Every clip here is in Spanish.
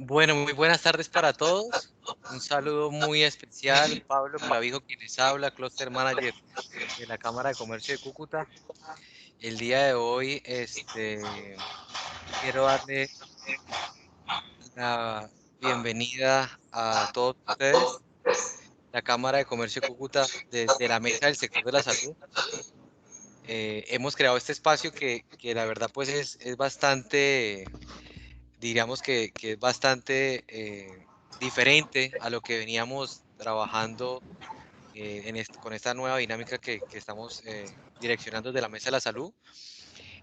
Bueno, muy buenas tardes para todos. Un saludo muy especial, Pablo Clavijo, quien les habla, Cluster Manager de la Cámara de Comercio de Cúcuta. El día de hoy quiero darle la bienvenida a todos ustedes, la Cámara de Comercio de Cúcuta, desde la mesa del sector de la salud. Hemos creado este espacio que la verdad pues es bastante, diríamos que es bastante diferente a lo que veníamos trabajando con esta nueva dinámica que estamos direccionando desde la Mesa de la Salud,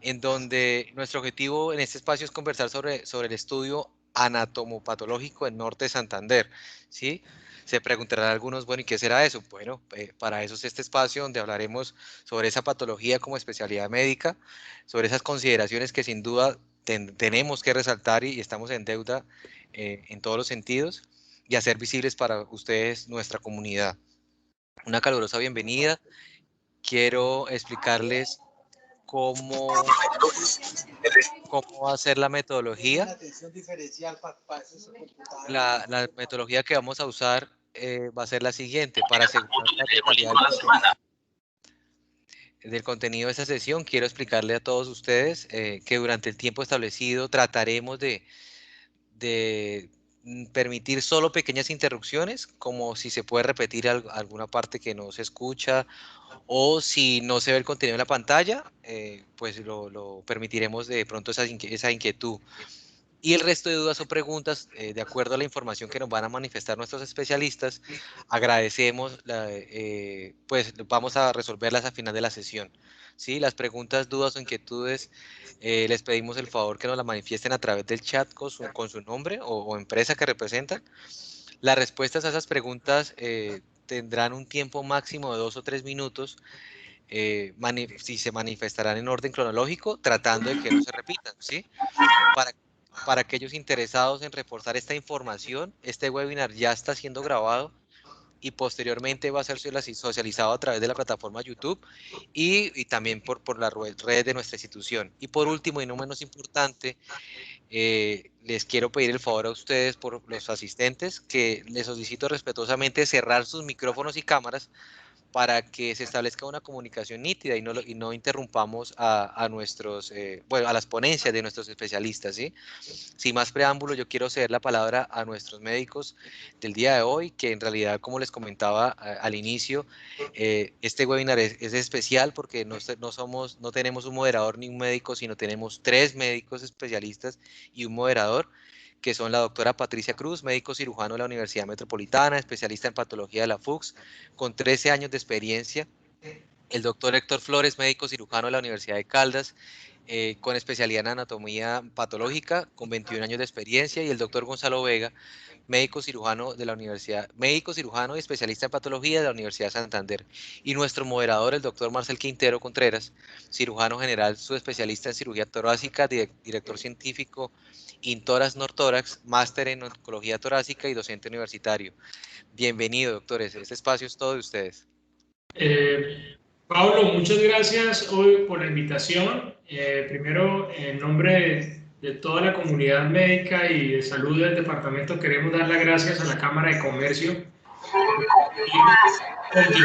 en donde nuestro objetivo en este espacio es conversar sobre el estudio anatomopatológico en Norte de Santander, ¿sí? Se preguntarán algunos, bueno, ¿y qué será eso? Bueno, para eso es este espacio donde hablaremos sobre esa patología como especialidad médica, sobre esas consideraciones que sin duda tenemos que resaltar y estamos en deuda en todos los sentidos y hacer visibles para ustedes nuestra comunidad. Una calurosa bienvenida. Quiero explicarles cómo va a ser la metodología. La metodología que vamos a usar va a ser la siguiente. Para asegurar la totalidad del contenido de esta sesión, quiero explicarle a todos ustedes que durante el tiempo establecido trataremos de permitir solo pequeñas interrupciones, como si se puede repetir alguna parte que no se escucha, o si no se ve el contenido en la pantalla, pues lo permitiremos de pronto esa inquietud. Y el resto de dudas o preguntas, de acuerdo a la información que nos van a manifestar nuestros especialistas, agradecemos, pues vamos a resolverlas al final de la sesión. ¿Sí? Las preguntas, dudas o inquietudes, les pedimos el favor que nos las manifiesten a través del chat con su nombre o empresa que representan. Las respuestas a esas preguntas tendrán un tiempo máximo de 2 o 3 minutos, si se manifestarán en orden cronológico, tratando de que no se repitan, ¿sí? Para aquellos interesados en reforzar esta información, este webinar ya está siendo grabado y posteriormente va a ser socializado a través de la plataforma YouTube y también por las redes de nuestra institución. Y por último, y no menos importante, les quiero pedir el favor a ustedes, por los asistentes, que les solicito respetuosamente cerrar sus micrófonos y cámaras para que se establezca una comunicación nítida y no interrumpamos a nuestros, bueno, a las ponencias de nuestros especialistas, ¿sí? Sin más preámbulo, yo quiero ceder la palabra a nuestros médicos del día de hoy, que en realidad, como les comentaba al inicio, este webinar es especial porque no tenemos un moderador ni un médico, sino tenemos 3 médicos especialistas y un moderador, que son la doctora Patricia Cruz, médico cirujano de la Universidad Metropolitana, especialista en patología de la FUCS, con 13 años de experiencia. El doctor Héctor Flores, médico cirujano de la Universidad de Caldas, con especialidad en anatomía patológica, con 21 años de experiencia, y el doctor Gonzalo Vega, médico cirujano y especialista en patología de la Universidad de Santander. Y nuestro moderador, el doctor Marcel Quintero Contreras, cirujano general, subespecialista en cirugía torácica, director científico Intoras Nortórax, máster en oncología torácica y docente universitario. Bienvenido, doctores. Este espacio es todo de ustedes. Pablo, muchas gracias hoy por la invitación. Primero, en nombre de toda la comunidad médica y de salud del departamento, queremos dar las gracias a la Cámara de Comercio por continuar este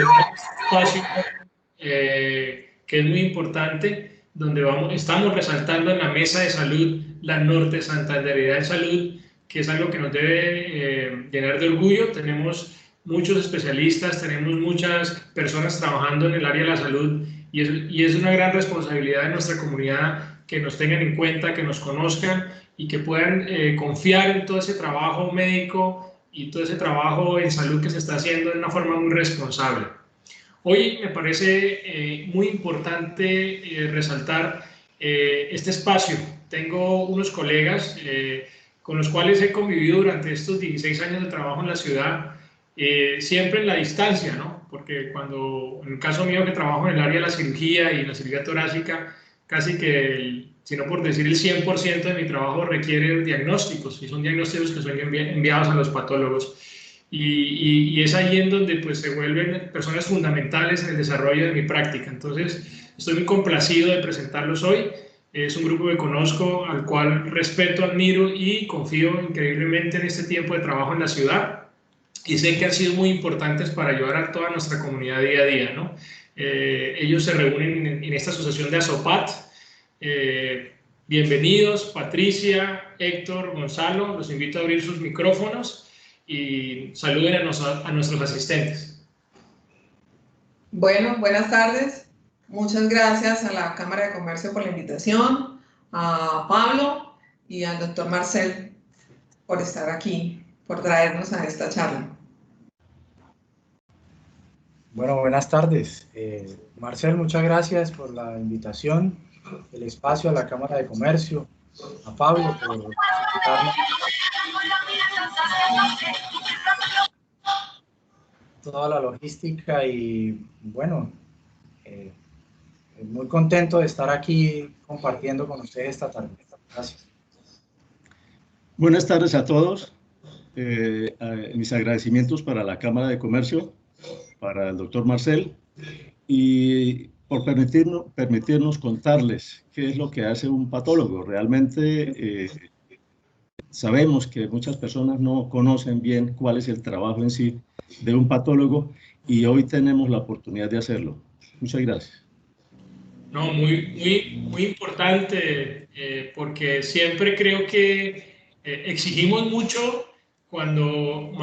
espacio que es muy importante, donde estamos resaltando en la mesa de salud la Norte Santanderidad de Salud, que es algo que nos debe llenar de orgullo. Tenemos muchos especialistas, tenemos muchas personas trabajando en el área de la salud y es una gran responsabilidad de nuestra comunidad que nos tengan en cuenta, que nos conozcan y que puedan confiar en todo ese trabajo médico y todo ese trabajo en salud que se está haciendo de una forma muy responsable. Hoy me parece muy importante resaltar este espacio. Tengo unos colegas con los cuales he convivido durante estos 16 años de trabajo en la ciudad, siempre en la distancia, ¿no? Porque cuando, en el caso mío que trabajo en el área de la cirugía y la cirugía torácica, casi que el sino por decir el 100% de mi trabajo requiere diagnósticos, y son diagnósticos que son enviados a los patólogos. Y es ahí en donde pues, se vuelven personas fundamentales en el desarrollo de mi práctica. Entonces, estoy muy complacido de presentarlos hoy. Es un grupo que conozco, al cual respeto, admiro y confío increíblemente en este tiempo de trabajo en la ciudad. Y sé que han sido muy importantes para ayudar a toda nuestra comunidad día a día, ¿no? Ellos se reúnen en esta asociación de ASOPAT. Bienvenidos, Patricia, Héctor, Gonzalo. Los invito a abrir sus micrófonos y saluden a nuestros asistentes. Bueno, buenas tardes. Muchas gracias a la Cámara de Comercio por la invitación, a Pablo y al doctor Marcel por estar aquí, por traernos a esta charla. Bueno, buenas tardes. Marcel, muchas gracias por la invitación, el espacio a la Cámara de Comercio, a Pablo por invitarnos. Toda la logística y bueno, muy contento de estar aquí compartiendo con ustedes esta tarde. Gracias. Buenas tardes a todos. Mis agradecimientos para la Cámara de Comercio, para el doctor Marcel, y por permitirnos contarles qué es lo que hace un patólogo. Realmente sabemos que muchas personas no conocen bien cuál es el trabajo en sí de un patólogo, y hoy tenemos la oportunidad de hacerlo. Muchas gracias. No, muy importante, porque siempre creo que exigimos mucho cuando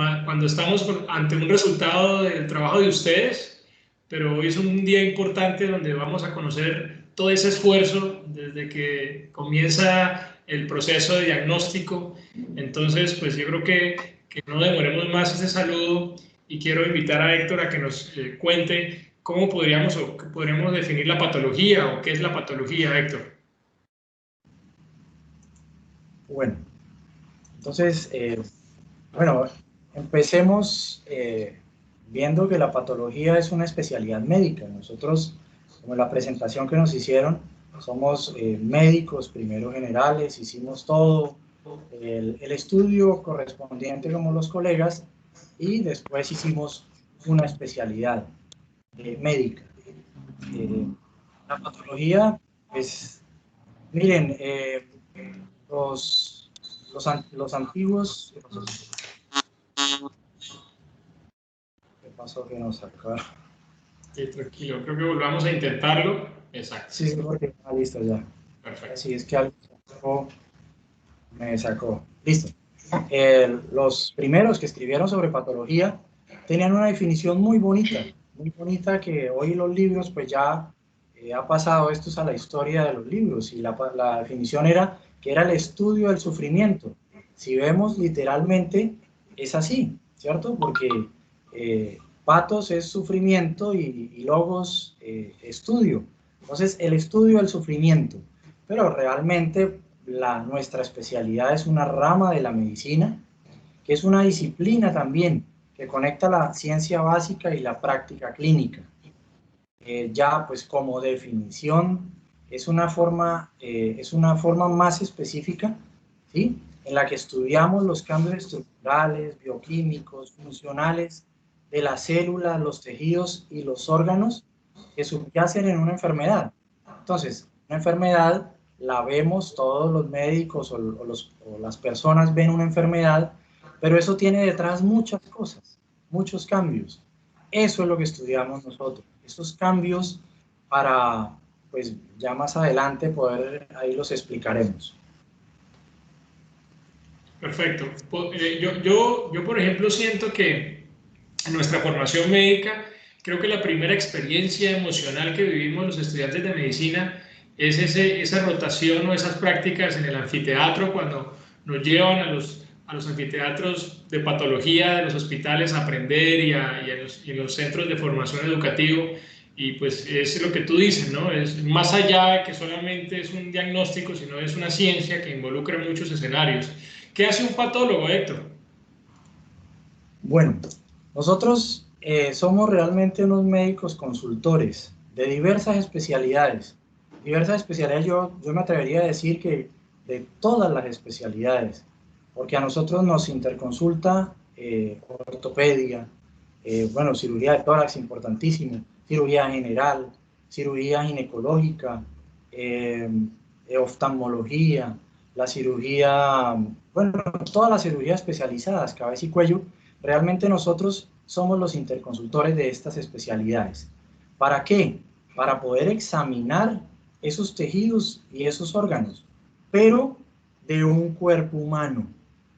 estamos ante un resultado del trabajo de ustedes, pero hoy es un día importante donde vamos a conocer todo ese esfuerzo desde que comienza el proceso de diagnóstico. Entonces, pues yo creo que no demoremos más ese saludo, y quiero invitar a Héctor a que nos cuente cómo podríamos definir la patología, o qué es la patología, Héctor. Bueno, entonces, bueno, empecemos viendo que la patología es una especialidad médica. Nosotros, como en la presentación que nos hicieron, somos médicos, primero generales, hicimos todo, el estudio correspondiente como los colegas, y después hicimos una especialidad médica. La patología, pues, miren, los antiguos... ¿Qué pasó que nos sacaron? Sí, tranquilo, creo que volvamos a intentarlo. Exacto. Sí, porque está listo ya. Perfecto. Así es que algo me sacó. Listo. Los primeros que escribieron sobre patología tenían una definición muy bonita, que hoy los libros pues ya ha pasado esto a la historia de los libros, y la definición era que era el estudio del sufrimiento. Si vemos literalmente es así, ¿cierto? Porque patos es sufrimiento y logos estudio. Entonces el estudio del sufrimiento, pero realmente nuestra especialidad es una rama de la medicina, que es una disciplina también que conecta la ciencia básica y la práctica clínica. Ya pues como definición es una forma más específica, ¿sí?, en la que estudiamos los cambios estructurales, bioquímicos, funcionales de las células, los tejidos y los órganos que subyacen en una enfermedad. Entonces, una enfermedad la vemos todos los médicos o las personas ven una enfermedad, pero eso tiene detrás muchas cosas, muchos cambios. Eso es lo que estudiamos nosotros, esos cambios, para, pues ya más adelante poder, ahí los explicaremos. Perfecto. Yo, por ejemplo, siento que en nuestra formación médica, creo que la primera experiencia emocional que vivimos los estudiantes de medicina es esa rotación o esas prácticas en el anfiteatro, cuando nos llevan a los anfiteatros de patología de los hospitales a aprender, y en los centros de formación educativo. Y pues es lo que tú dices, ¿no? Es más allá de que solamente es un diagnóstico, sino es una ciencia que involucra muchos escenarios. ¿Qué hace un patólogo, Héctor? Bueno, nosotros somos realmente unos médicos consultores de diversas especialidades. Diversas especialidades, yo me atrevería a decir que de todas las especialidades, porque a nosotros nos interconsulta ortopedia, bueno, cirugía de tórax importantísimo, cirugía general, cirugía ginecológica, oftalmología, la cirugía, bueno, todas las cirugías especializadas, cabeza y cuello. Realmente nosotros somos los interconsultores de estas especialidades. ¿Para qué? Para poder examinar esos tejidos y esos órganos, pero de un cuerpo humano.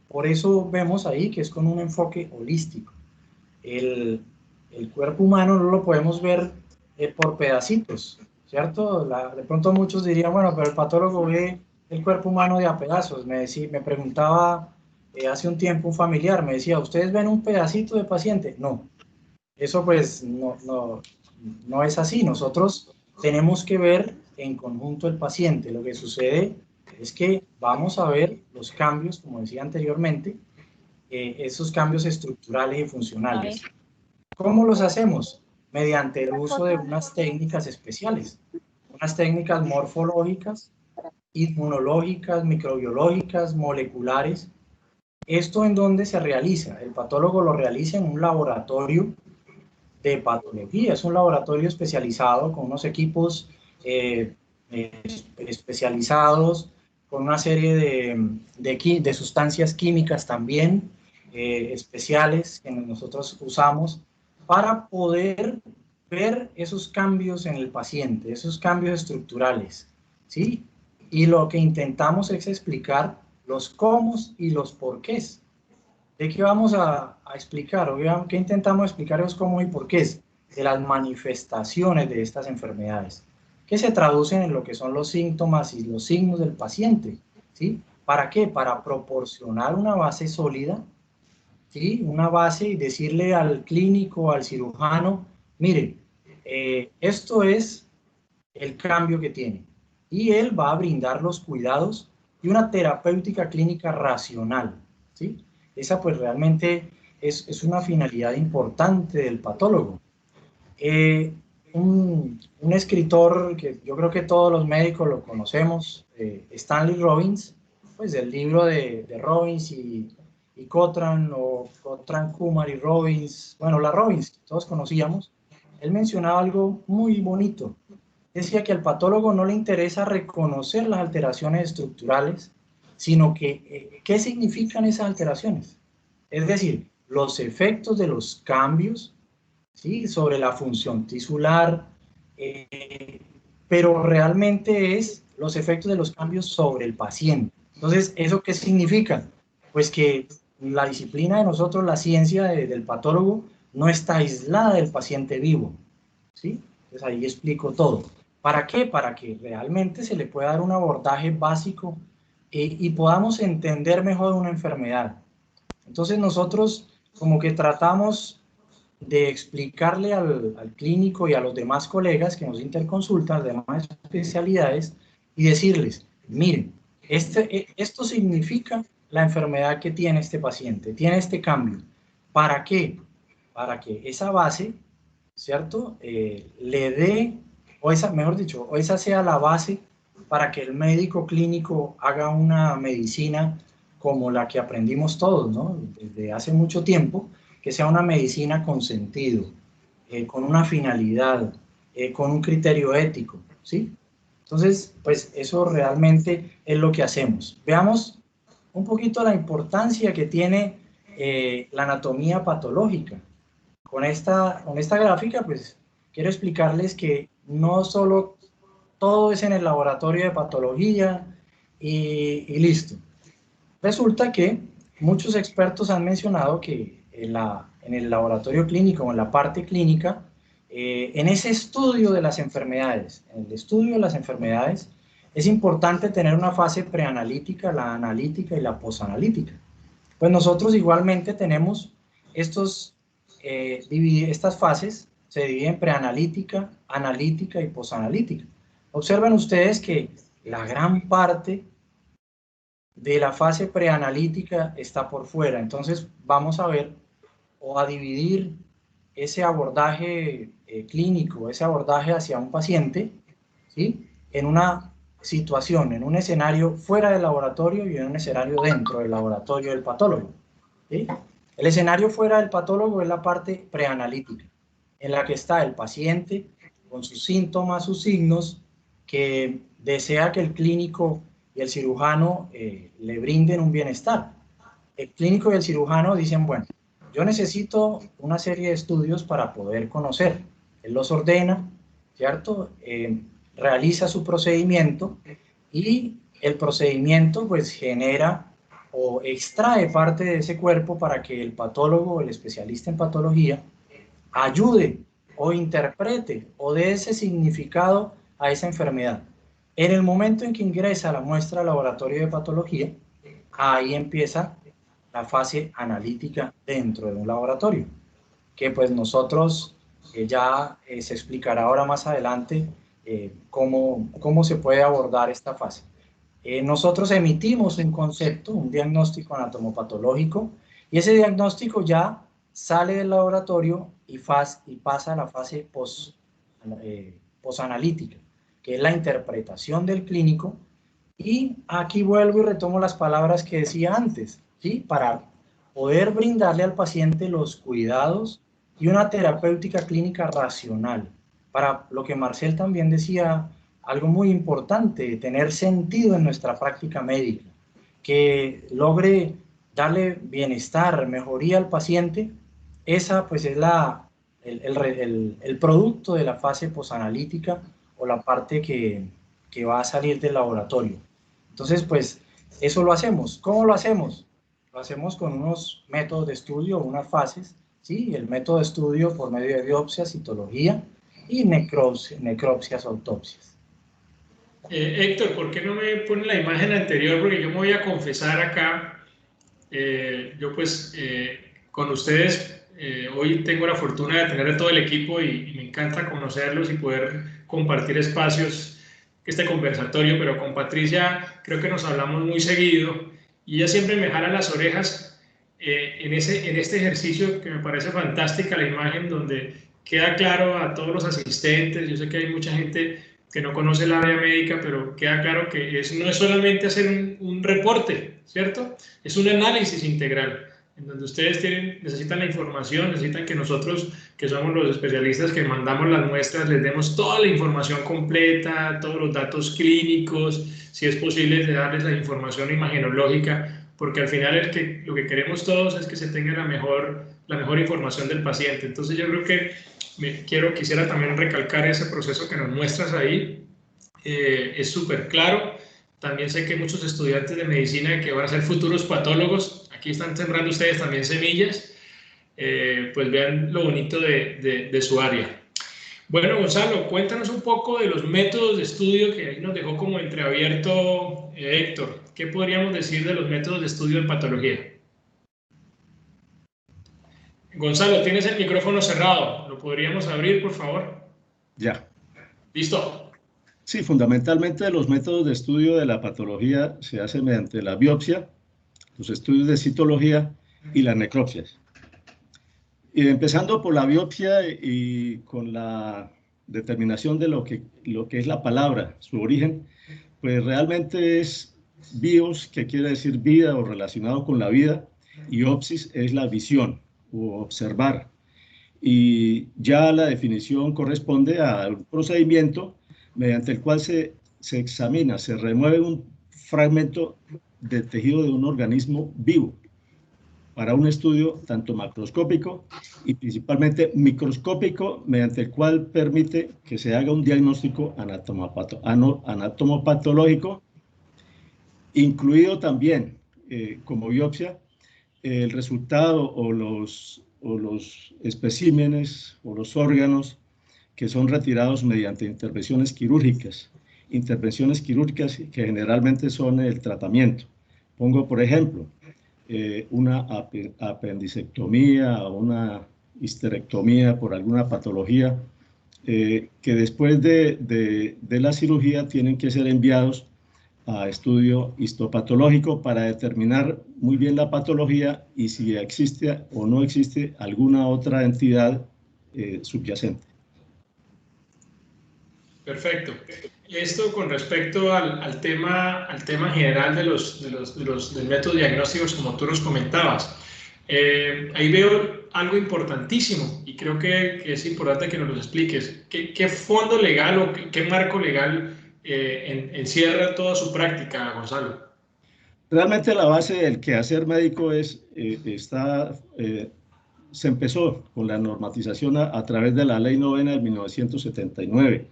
Por eso vemos ahí que es con un enfoque holístico. El cuerpo humano no lo podemos ver por pedacitos, ¿cierto? De pronto muchos dirían, bueno, pero el patólogo ve el cuerpo humano de a pedazos. Me preguntaba hace un tiempo un familiar, me decía, ¿ustedes ven un pedacito de paciente? No, eso pues no es así. Nosotros tenemos que ver en conjunto el paciente. Lo que sucede es que vamos a ver los cambios, como decía anteriormente, esos cambios estructurales y funcionales. ¿Cómo los hacemos? Mediante el uso de unas técnicas especiales, unas técnicas morfológicas, inmunológicas, microbiológicas, moleculares. ¿Esto en dónde se realiza? El patólogo lo realiza en un laboratorio de patología. Es un laboratorio especializado con unos equipos especializados, con una serie de sustancias químicas también especiales que nosotros usamos para poder ver esos cambios en el paciente, esos cambios estructurales, ¿sí? Y lo que intentamos es explicar los cómo y los porqués. ¿De qué vamos a explicar? O ¿qué intentamos explicar es cómo y por qué es de las manifestaciones de estas enfermedades, que se traducen en lo que son los síntomas y los signos del paciente, ¿sí? ¿Para qué? Para proporcionar una base sólida, ¿sí? Una base y decirle al clínico, al cirujano, mire, esto es el cambio que tiene. Y él va a brindar los cuidados y una terapéutica clínica racional, ¿sí? Esa pues realmente es una finalidad importante del patólogo. Un escritor que yo creo que todos los médicos lo conocemos, Stanley Robbins, pues el libro de Robbins y Cotran, o Cotran, Kumar y Robbins, bueno, la Robbins que todos conocíamos, él mencionaba algo muy bonito. Decía que al patólogo no le interesa reconocer las alteraciones estructurales, sino que qué significan esas alteraciones. Es decir, los efectos de los cambios, ¿sí? Sobre la función tisular, pero realmente es los efectos de los cambios sobre el paciente. Entonces, ¿eso qué significa? Pues que la disciplina de nosotros, la ciencia del patólogo, no está aislada del paciente vivo, ¿sí? Entonces ahí explico todo. ¿Para qué? Para que realmente se le pueda dar un abordaje básico y podamos entender mejor una enfermedad. Entonces nosotros como que tratamos de explicarle al clínico y a los demás colegas que nos interconsultan, las demás especialidades, y decirles, miren, esto significa la enfermedad que tiene este paciente, tiene este cambio. ¿Para qué? Para que esa base, ¿cierto? Le dé, o esa, mejor dicho, o esa sea la base para que el médico clínico haga una medicina como la que aprendimos todos, ¿no? Desde hace mucho tiempo, que sea una medicina con sentido, con una finalidad, con un criterio ético, ¿sí? Entonces, pues eso realmente es lo que hacemos. Veamos un poquito la importancia que tiene la anatomía patológica. Con esta gráfica, pues quiero explicarles que no solo todo es en el laboratorio de patología y listo. Resulta que muchos expertos han mencionado que en el laboratorio clínico o en la parte clínica, en ese estudio de las enfermedades, en el estudio de las enfermedades, es importante tener una fase preanalítica, la analítica y la posanalítica. Pues nosotros igualmente tenemos estas fases, se dividen en preanalítica, analítica y posanalítica. Observen ustedes que la gran parte de la fase preanalítica está por fuera. Entonces vamos a ver o a dividir ese abordaje clínico, ese abordaje hacia un paciente, ¿sí? en una situación, en un escenario fuera del laboratorio y en un escenario dentro del laboratorio del patólogo, ¿sí? El escenario fuera del patólogo es la parte preanalítica, en la que está el paciente con sus síntomas, sus signos, que desea que el clínico y el cirujano le brinden un bienestar. El clínico y el cirujano dicen, bueno, yo necesito una serie de estudios para poder conocer. Él los ordena, ¿cierto? Realiza su procedimiento y el procedimiento pues genera o extrae parte de ese cuerpo para que el patólogo, el especialista en patología, ayude o interprete o dé ese significado a esa enfermedad. En el momento en que ingresa la muestra al laboratorio de patología, ahí empieza la fase analítica dentro de un laboratorio, que pues nosotros ya se explicará ahora más adelante cómo se puede abordar esta fase. Nosotros emitimos un concepto, un diagnóstico anatomopatológico, y ese diagnóstico ya sale del laboratorio y pasa a la fase posanalítica, que es la interpretación del clínico. Y aquí vuelvo y retomo las palabras que decía antes, ¿sí? Para poder brindarle al paciente los cuidados y una terapéutica clínica racional. Para lo que Marcel también decía, algo muy importante, tener sentido en nuestra práctica médica, que logre darle bienestar, mejoría al paciente. Esa pues es el producto de la fase posanalítica o la parte que va a salir del laboratorio. Entonces, pues, eso lo hacemos. ¿Cómo lo hacemos? Lo hacemos con unos métodos de estudio, unas fases, ¿sí? El método de estudio por medio de biopsia, citología y necropsias, autopsias. Héctor, ¿por qué no me pone la imagen anterior? Porque yo me voy a confesar acá. Yo pues con ustedes hoy tengo la fortuna de tener a todo el equipo y me encanta conocerlos y poder compartir espacios, este conversatorio, pero con Patricia creo que nos hablamos muy seguido y ella siempre me jala las orejas en este ejercicio que me parece fantástica la imagen donde queda claro a todos los asistentes. Yo sé que hay mucha gente que no conoce el área médica, pero queda claro que no es solamente hacer un reporte, ¿cierto? Es un análisis integral, en donde ustedes necesitan la información, necesitan que nosotros, que somos los especialistas que mandamos las muestras, les demos toda la información completa, todos los datos clínicos, si es posible darles la información imagenológica, porque al final lo que queremos todos es que se tenga la mejor información del paciente. Entonces yo creo que quisiera también recalcar ese proceso que nos muestras ahí. Es súper claro. También sé que muchos estudiantes de medicina que van a ser futuros patólogos, aquí están sembrando ustedes también semillas, pues vean lo bonito de su área. Bueno, Gonzalo, cuéntanos un poco de los métodos de estudio que ahí nos dejó como entreabierto Héctor. ¿Qué podríamos decir de los métodos de estudio en patología? Gonzalo, tienes el micrófono cerrado. ¿Lo podríamos abrir, por favor? Ya. ¿Listo? Sí, fundamentalmente los métodos de estudio de la patología se hacen mediante la biopsia, los estudios de citología y las necropsias. Y empezando por la biopsia y con la determinación de lo que es la palabra, su origen, pues realmente es bios, que quiere decir vida o relacionado con la vida, y opsis es la visión o observar. Y ya la definición corresponde a un procedimiento mediante el cual se examina, se remueve un fragmento del tejido de un organismo vivo para un estudio tanto macroscópico y principalmente microscópico, mediante el cual permite que se haga un diagnóstico anatomopatológico, incluido también como biopsia el resultado o los especímenes o los órganos que son retirados mediante intervenciones quirúrgicas que generalmente son el tratamiento. Pongo, por ejemplo, una apendicectomía o una histerectomía por alguna patología, que después de la cirugía tienen que ser enviados a estudio histopatológico para determinar muy bien la patología y si existe o no existe alguna otra entidad subyacente. Perfecto. Esto con respecto al tema general del método diagnósticos, como tú nos comentabas. Ahí veo algo importantísimo y creo que es importante que nos lo expliques. ¿Qué fondo legal o qué marco legal encierra toda su práctica, Gonzalo? Realmente la base del quehacer médico se empezó con la normatización a través de la Ley 9 de 1979,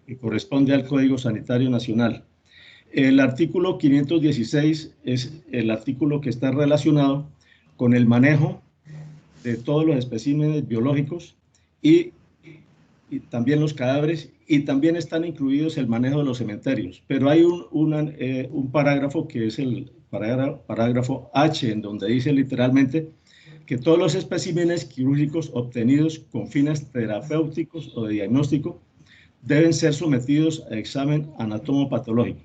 que corresponde al Código Sanitario Nacional. El artículo 516 es el artículo que está relacionado con el manejo de todos los especímenes biológicos y también los cadáveres, y también están incluidos el manejo de los cementerios. Pero hay un parágrafo que es el parágrafo H, en donde dice literalmente que todos los especímenes quirúrgicos obtenidos con fines terapéuticos o de diagnóstico deben ser sometidos a examen anatomopatológico.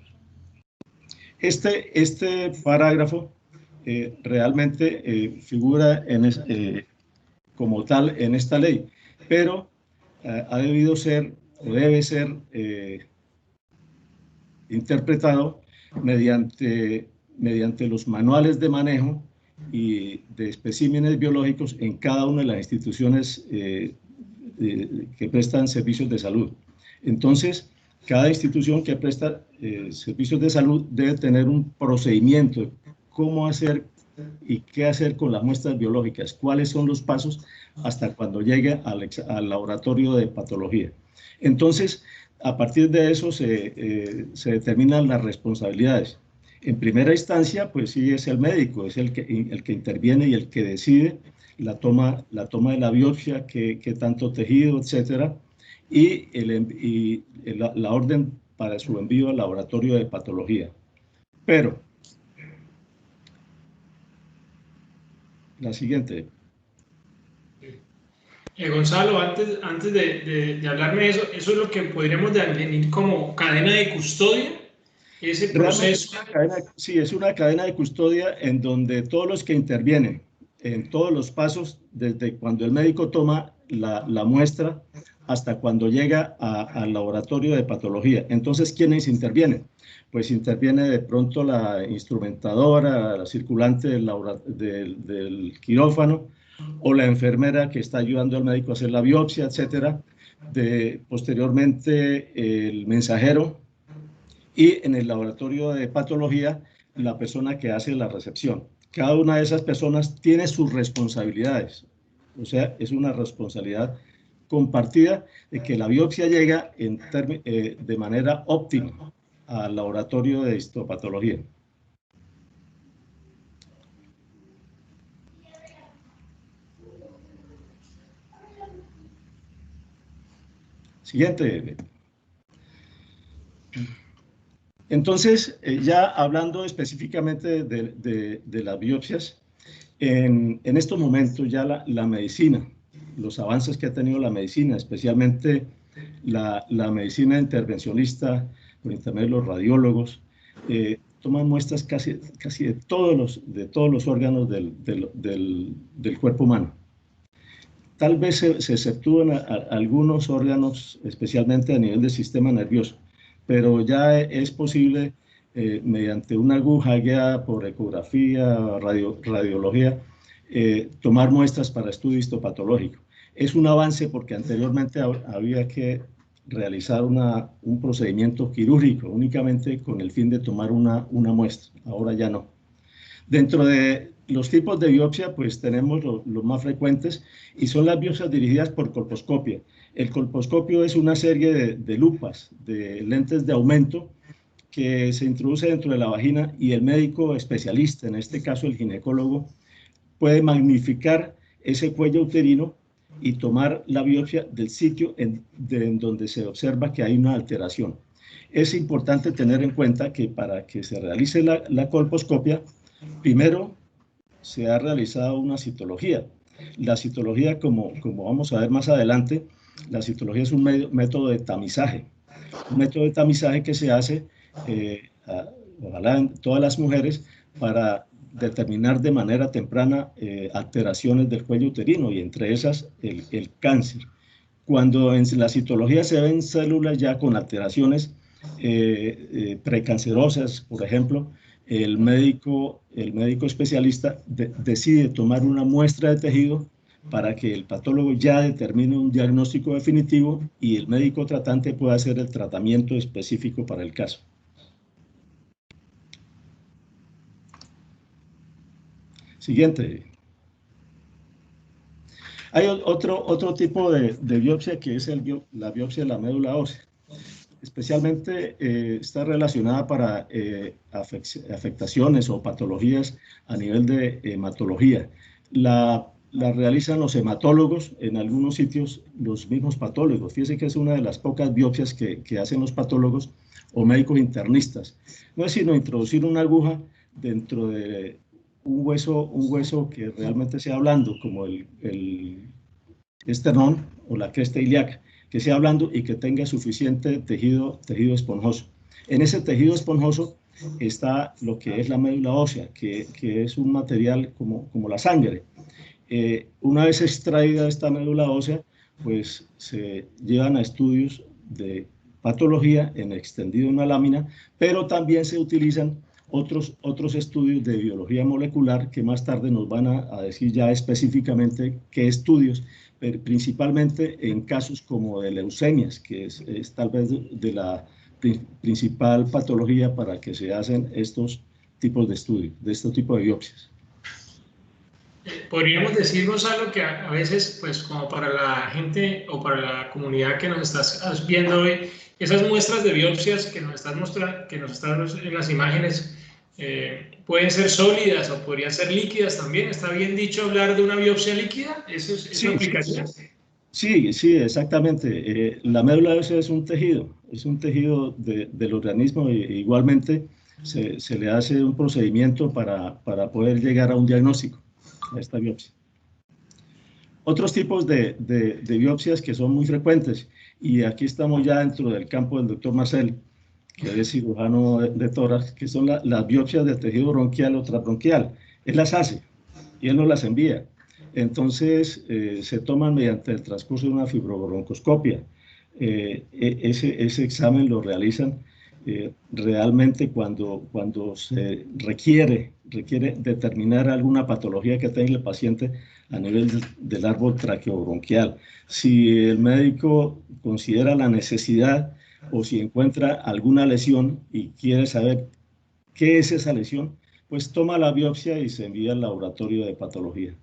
Este parágrafo realmente figura como tal en esta ley, pero ha debido ser o debe ser interpretado mediante los manuales de manejo y de especímenes biológicos en cada una de las instituciones que prestan servicios de salud. Entonces, cada institución que presta servicios de salud debe tener un procedimiento de cómo hacer y qué hacer con las muestras biológicas, cuáles son los pasos hasta cuando llegue al laboratorio de patología. Entonces, a partir de eso se determinan las responsabilidades. En primera instancia, pues sí es el médico, es el que interviene y el que decide la toma de la biopsia, qué tanto tejido, etcétera, y la orden para su envío al laboratorio de patología. Pero, la siguiente. Gonzalo, antes de hablarme de eso, ¿eso es lo que podríamos definir como cadena de custodia? Ese proceso. Sí, es una cadena de custodia en donde todos los que intervienen en todos los pasos, desde cuando el médico toma la muestra hasta cuando llega al laboratorio de patología. Entonces, ¿quiénes intervienen? Pues interviene de pronto la instrumentadora, la circulante del quirófano, o la enfermera que está ayudando al médico a hacer la biopsia, etcétera. Posteriormente, el mensajero, y en el laboratorio de patología, la persona que hace la recepción. Cada una de esas personas tiene sus responsabilidades, o sea, es una responsabilidad compartida de que la biopsia llega de manera óptima al laboratorio de histopatología. Siguiente. Entonces, ya hablando específicamente de las biopsias, en estos momentos ya la medicina, los avances que ha tenido la medicina, especialmente la medicina intervencionista, por intermedio de los radiólogos, toman muestras casi de todos los órganos del cuerpo humano. Tal vez se exceptúan algunos órganos, especialmente a nivel del sistema nervioso, pero ya es posible, mediante una aguja guiada por ecografía, radiología, tomar muestras para estudio histopatológico. Es un avance porque anteriormente había que realizar un procedimiento quirúrgico únicamente con el fin de tomar una muestra. Ahora ya no. Dentro de los tipos de biopsia, pues tenemos los más frecuentes y son las biopsias dirigidas por colposcopia. El colposcopio es una serie de lupas, de lentes de aumento que se introduce dentro de la vagina y el médico especialista, en este caso el ginecólogo, puede magnificar ese cuello uterino y tomar la biopsia del sitio en donde se observa que hay una alteración. Es importante tener en cuenta que para que se realice la colposcopia, primero se ha realizado una citología. La citología, como vamos a ver más adelante, la citología es un método de tamizaje. Un método de tamizaje que se hace, ojalá en todas las mujeres, para determinar de manera temprana alteraciones del cuello uterino y entre esas el cáncer. Cuando en la citología se ven células ya con alteraciones, precancerosas, por ejemplo, el médico especialista decide tomar una muestra de tejido para que el patólogo ya determine un diagnóstico definitivo y el médico tratante pueda hacer el tratamiento específico para el caso. Siguiente. Hay otro tipo de biopsia que es la biopsia de la médula ósea. Especialmente está relacionada para afectaciones o patologías a nivel de hematología. La realizan los hematólogos, en algunos sitios los mismos patólogos. Fíjense que es una de las pocas biopsias que hacen los patólogos o médicos internistas. No es sino introducir una aguja dentro de un hueso que realmente sea blando, como el esternón o la cresta ilíaca, que sea blando y que tenga suficiente tejido esponjoso. En ese tejido esponjoso está lo que es la médula ósea, que es un material como la sangre. Una vez extraída esta médula ósea, pues se llevan a estudios de patología en extendido en una lámina, pero también se utilizan otros estudios de biología molecular que más tarde nos van a decir ya específicamente qué estudios, pero principalmente en casos como de leucemias, que es tal vez de la principal patología para que se hacen estos tipos de estudios, de este tipo de biopsias. Podríamos decir, Gonzalo, que a veces, pues como para la gente o para la comunidad que nos estás viendo hoy, esas muestras de biopsias que nos estás mostrando, que nos estás en las imágenes, pueden ser sólidas o podrían ser líquidas también. ¿Está bien dicho hablar de una biopsia líquida? ¿Eso aplicaría? Sí, exactamente. La médula ósea es un tejido del organismo e igualmente se le hace un procedimiento para poder llegar a un diagnóstico, a esta biopsia. Otros tipos de biopsias que son muy frecuentes, y aquí estamos ya dentro del campo del doctor Marcel, que es cirujano de tórax, que son las biopsias del tejido bronquial o transbronquial. Él las hace y él nos las envía. Entonces, se toman mediante el transcurso de una fibrobroncoscopia. Ese examen lo realizan realmente cuando se requiere determinar alguna patología que tenga el paciente a nivel del árbol traqueobronquial. Si el médico considera la necesidad o si encuentra alguna lesión y quiere saber qué es esa lesión, pues toma la biopsia y se envía al laboratorio de patología.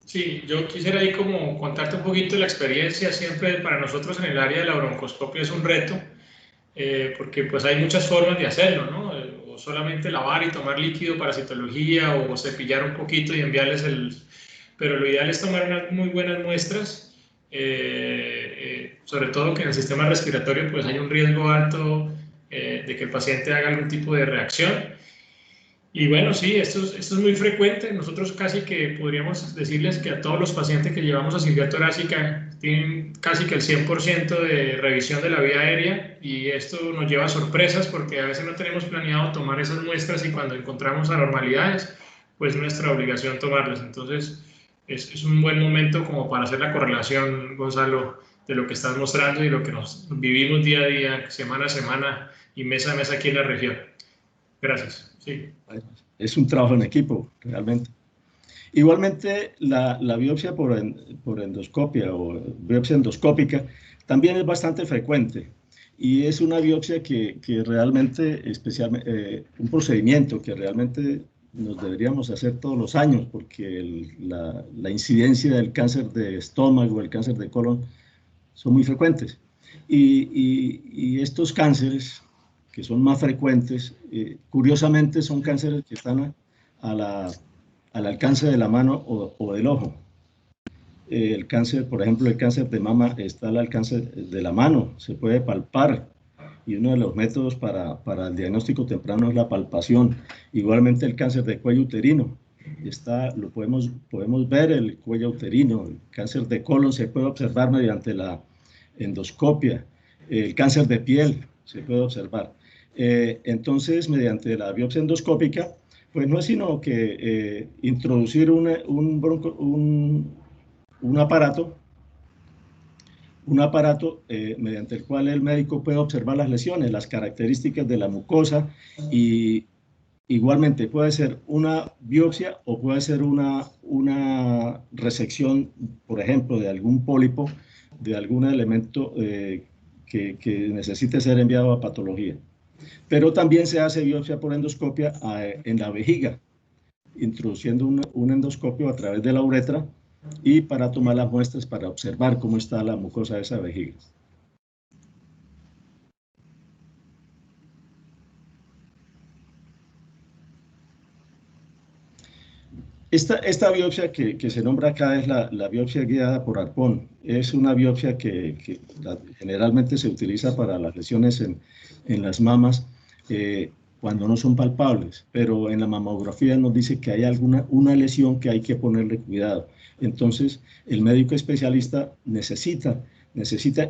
Sí, yo quisiera ahí como contarte un poquito de la experiencia. Siempre para nosotros en el área de la broncoscopia es un reto, porque pues hay muchas formas de hacerlo, ¿no? O solamente lavar y tomar líquido para citología, o cepillar un poquito y enviarles pero lo ideal es tomar unas muy buenas muestras, sobre todo que en el sistema respiratorio pues hay un riesgo alto de que el paciente haga algún tipo de reacción. Y bueno, sí, esto es muy frecuente. Nosotros casi que podríamos decirles que a todos los pacientes que llevamos a cirugía torácica tienen casi que el 100% de revisión de la vía aérea, y esto nos lleva a sorpresas porque a veces no tenemos planeado tomar esas muestras y cuando encontramos anormalidades, pues nuestra obligación tomarlas. Entonces, es un buen momento como para hacer la correlación, Gonzalo, de lo que estás mostrando y lo que nos vivimos día a día, semana a semana y mes a mes aquí en la región. Gracias. Sí. Es un trabajo en equipo, realmente. Igualmente, la biopsia por endoscopia o biopsia endoscópica también es bastante frecuente y es una biopsia que realmente, especialmente, un procedimiento que realmente nos deberíamos hacer todos los años porque la incidencia del cáncer de estómago, el cáncer de colon, son muy frecuentes. Y estos cánceres que son más frecuentes, curiosamente son cánceres que están al alcance de la mano o del ojo. El cáncer, por ejemplo, el cáncer de mama está al alcance de la mano, se puede palpar, y uno de los métodos para el diagnóstico temprano es la palpación. Igualmente el cáncer de cuello uterino, podemos ver el cuello uterino. El cáncer de colon se puede observar mediante la endoscopia. El cáncer de piel se puede observar. Entonces, mediante la biopsia endoscópica, pues no es sino que introducir un aparato un aparato mediante el cual el médico puede observar las lesiones, las características de la mucosa, y igualmente puede ser una biopsia o puede ser una resección, por ejemplo, de algún pólipo, de algún elemento que necesite ser enviado a patología. Pero también se hace biopsia por endoscopia en la vejiga, introduciendo un endoscopio a través de la uretra y para tomar las muestras para observar cómo está la mucosa de esa vejiga. Esta biopsia que se nombra acá es la biopsia guiada por arpón. Es una biopsia que generalmente se utiliza para las lesiones en las mamas cuando no son palpables, pero en la mamografía nos dice que hay una lesión que hay que ponerle cuidado. Entonces, el médico especialista necesita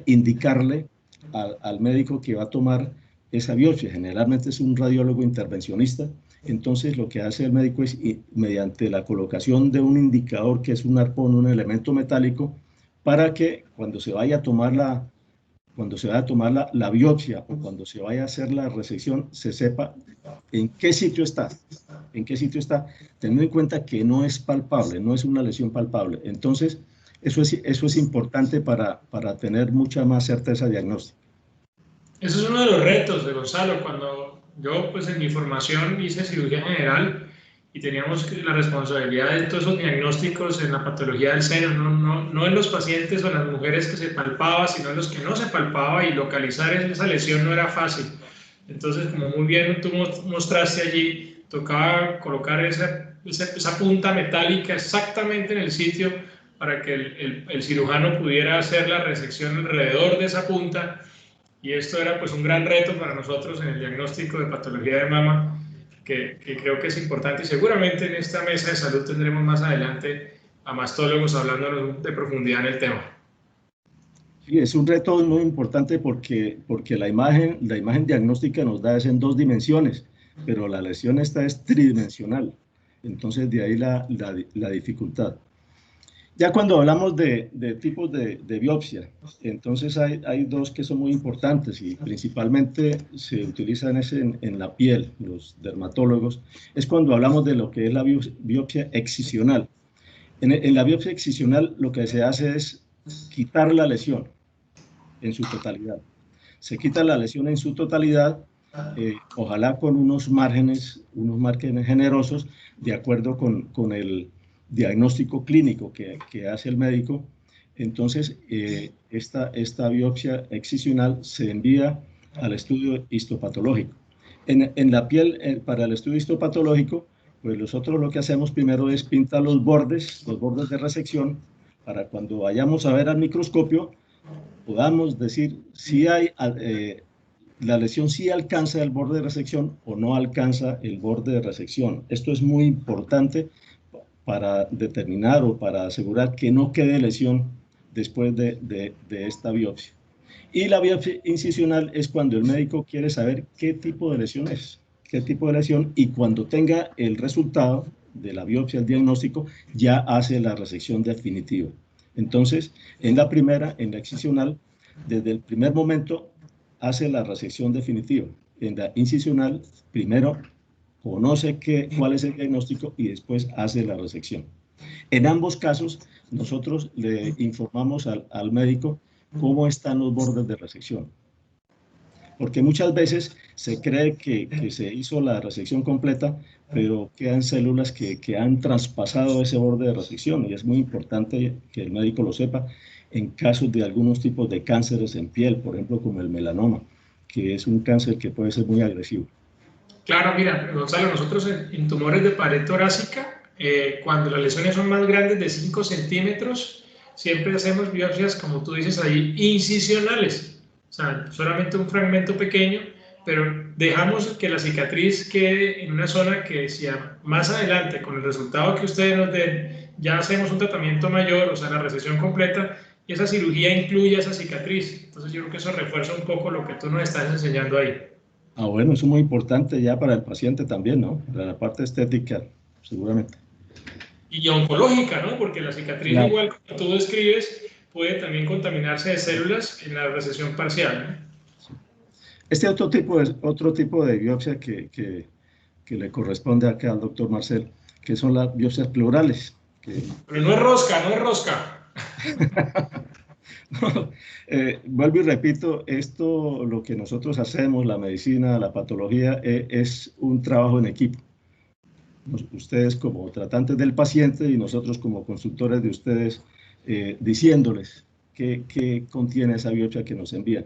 indicarle al médico que va a tomar esa biopsia. Generalmente es un radiólogo intervencionista. Entonces, lo que hace el médico es, mediante la colocación de un indicador que es un arpón, un elemento metálico, para que cuando se vaya a tomar la biopsia o cuando se vaya a hacer la resección, se sepa en qué sitio está, teniendo en cuenta que no es palpable, no es una lesión palpable. Entonces, eso es importante para tener mucha más certeza diagnóstica. Eso es uno de los retos de Gonzalo. Cuando yo, pues en mi formación hice cirugía general y teníamos la responsabilidad de todos esos diagnósticos en la patología del seno, no en los pacientes o en las mujeres que se palpaba, sino en los que no se palpaba, y localizar esa lesión no era fácil. Entonces, como muy bien tú mostraste allí, tocaba colocar esa punta metálica exactamente en el sitio para que el cirujano pudiera hacer la resección alrededor de esa punta. Y esto era pues un gran reto para nosotros en el diagnóstico de patología de mama, que creo que es importante, y seguramente en esta mesa de salud tendremos más adelante a mastólogos hablando de profundidad en el tema. Sí, es un reto muy importante porque la imagen diagnóstica nos da es en 2 dimensiones, pero la lesión esta es tridimensional. Entonces, de ahí la dificultad. Ya cuando hablamos de tipos de biopsia, entonces hay 2 que son muy importantes y principalmente se utilizan en la piel, los dermatólogos. Es cuando hablamos de lo que es la biopsia excisional. En la biopsia excisional lo que se hace es quitar la lesión en su totalidad. Se quita la lesión en su totalidad, ojalá con unos márgenes generosos, de acuerdo con el diagnóstico clínico que hace el médico. Entonces, esta biopsia excisional se envía al estudio histopatológico. En la piel, para el estudio histopatológico, pues nosotros lo que hacemos primero es pintar los bordes de resección, para cuando vayamos a ver al microscopio, podamos decir si hay, la lesión sí alcanza el borde de resección o no alcanza el borde de resección. Esto es muy importante para determinar o para asegurar que no quede lesión después de esta biopsia. Y la biopsia incisional es cuando el médico quiere saber qué tipo de lesión es, y cuando tenga el resultado de la biopsia, el diagnóstico, ya hace la resección definitiva. Entonces, en la excisional, desde el primer momento hace la resección definitiva. En la incisional, primero conoce cuál es el diagnóstico y después hace la resección. En ambos casos, nosotros le informamos al médico cómo están los bordes de resección. Porque muchas veces se cree que se hizo la resección completa, pero quedan células que han traspasado ese borde de resección, y es muy importante que el médico lo sepa en casos de algunos tipos de cánceres en piel, por ejemplo, como el melanoma, que es un cáncer que puede ser muy agresivo. Claro, mira, Gonzalo, nosotros en tumores de pared torácica, cuando las lesiones son más grandes de 5 centímetros, siempre hacemos biopsias, como tú dices ahí, incisionales. O sea, solamente un fragmento pequeño, pero dejamos que la cicatriz quede en una zona que, si más adelante, con el resultado que ustedes nos den, ya hacemos un tratamiento mayor, o sea, la resección completa, y esa cirugía incluye esa cicatriz. Entonces yo creo que eso refuerza un poco lo que tú nos estás enseñando ahí. Ah, bueno, eso es muy importante ya para el paciente también, ¿no? Para la parte estética, seguramente. Y oncológica, ¿no? Porque la cicatriz, claro, igual como tú describes, puede también contaminarse de células en la resección parcial, ¿no? Este otro tipo de biopsia que le corresponde acá al doctor Marcel, que son las biopsias pleurales. Pero no es rosca, no es rosca. Vuelvo y repito, esto, lo que nosotros hacemos, la medicina, la patología, es un trabajo en equipo. Ustedes como tratantes del paciente y nosotros como consultores de ustedes, diciéndoles qué contiene esa biopsia que nos envían.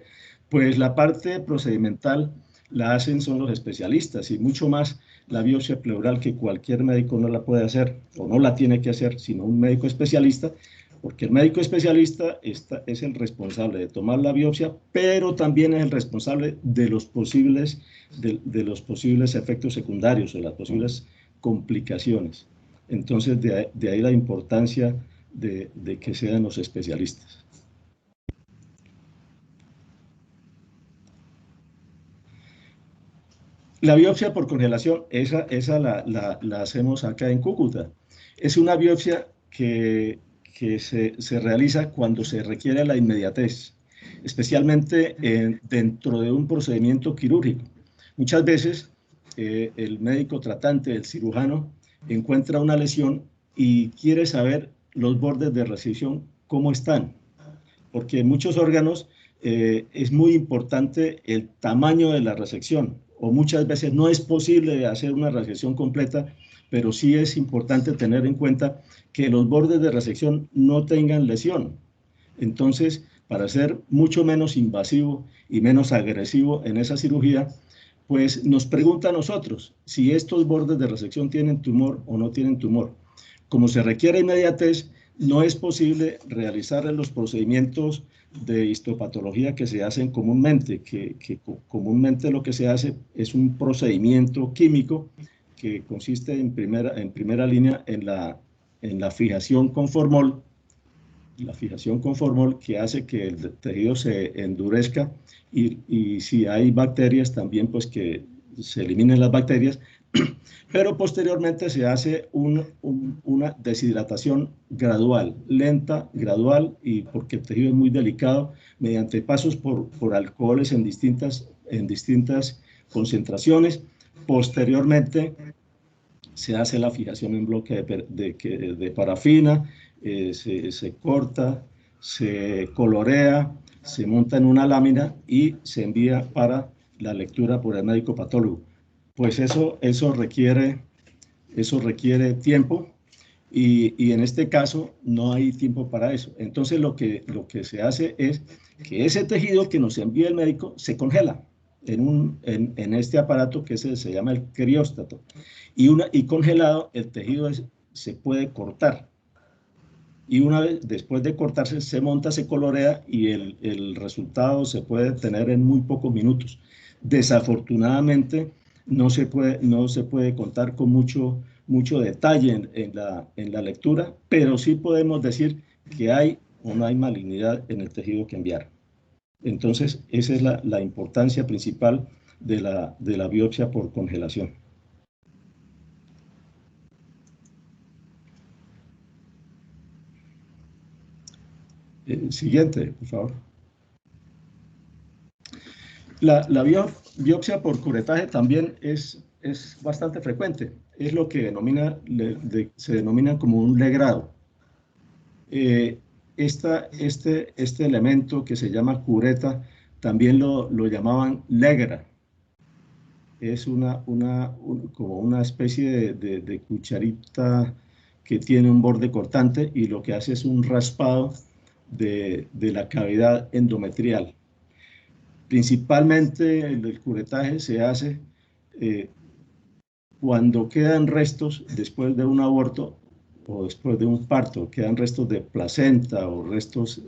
Pues la parte procedimental la hacen son los especialistas y mucho más la biopsia pleural, que cualquier médico no la puede hacer o no la tiene que hacer, sino un médico especialista, porque el médico especialista es el responsable de tomar la biopsia, pero también es el responsable de los posibles, de los posibles efectos secundarios o las posibles complicaciones. Entonces, de ahí la importancia de que sean los especialistas. La biopsia por congelación, esa la hacemos acá en Cúcuta. Es una biopsia que se realiza cuando se requiere la inmediatez, especialmente dentro de un procedimiento quirúrgico. Muchas veces el médico tratante, el cirujano, encuentra una lesión y quiere saber los bordes de resección cómo están, porque en muchos órganos es muy importante el tamaño de la resección, o muchas veces no es posible hacer una resección completa, pero sí es importante tener en cuenta que los bordes de resección no tengan lesión. Entonces, para ser mucho menos invasivo y menos agresivo en esa cirugía, pues nos pregunta a nosotros si estos bordes de resección tienen tumor o no tienen tumor. Como se requiere inmediatez, no es posible realizar los procedimientos de histopatología que se hacen comúnmente, que comúnmente lo que se hace es un procedimiento químico que consiste en primera línea en la fijación con formol, que hace que el tejido se endurezca y si hay bacterias también pues que se eliminen las bacterias, pero posteriormente se hace una deshidratación gradual, lenta, gradual, y porque el tejido es muy delicado, mediante pasos por alcoholes en distintas concentraciones. Posteriormente se hace la fijación en bloque de parafina, se corta, se colorea, se monta en una lámina y se envía para la lectura por el médico patólogo. Pues eso requiere tiempo y en este caso no hay tiempo para eso. Entonces lo que se hace es que ese tejido que nos envía el médico se congela en este aparato que se llama el crióstato. Y congelado el tejido se puede cortar. Y una vez después de cortarse se monta, se colorea y el resultado se puede tener en muy pocos minutos. Desafortunadamente no se puede contar con mucho detalle en la lectura, pero sí podemos decir que hay o no hay malignidad en el tejido que enviar. Entonces, esa es la importancia principal de la biopsia por congelación. Siguiente, por favor. La biopsia por curetaje también es bastante frecuente. Es lo que se denomina como un legrado. Este elemento que se llama cureta también lo llamaban legra. Es como una especie de cucharita que tiene un borde cortante y lo que hace es un raspado de la cavidad endometrial. Principalmente el curetaje se hace cuando quedan restos después de un aborto o después de un parto, quedan restos de placenta o restos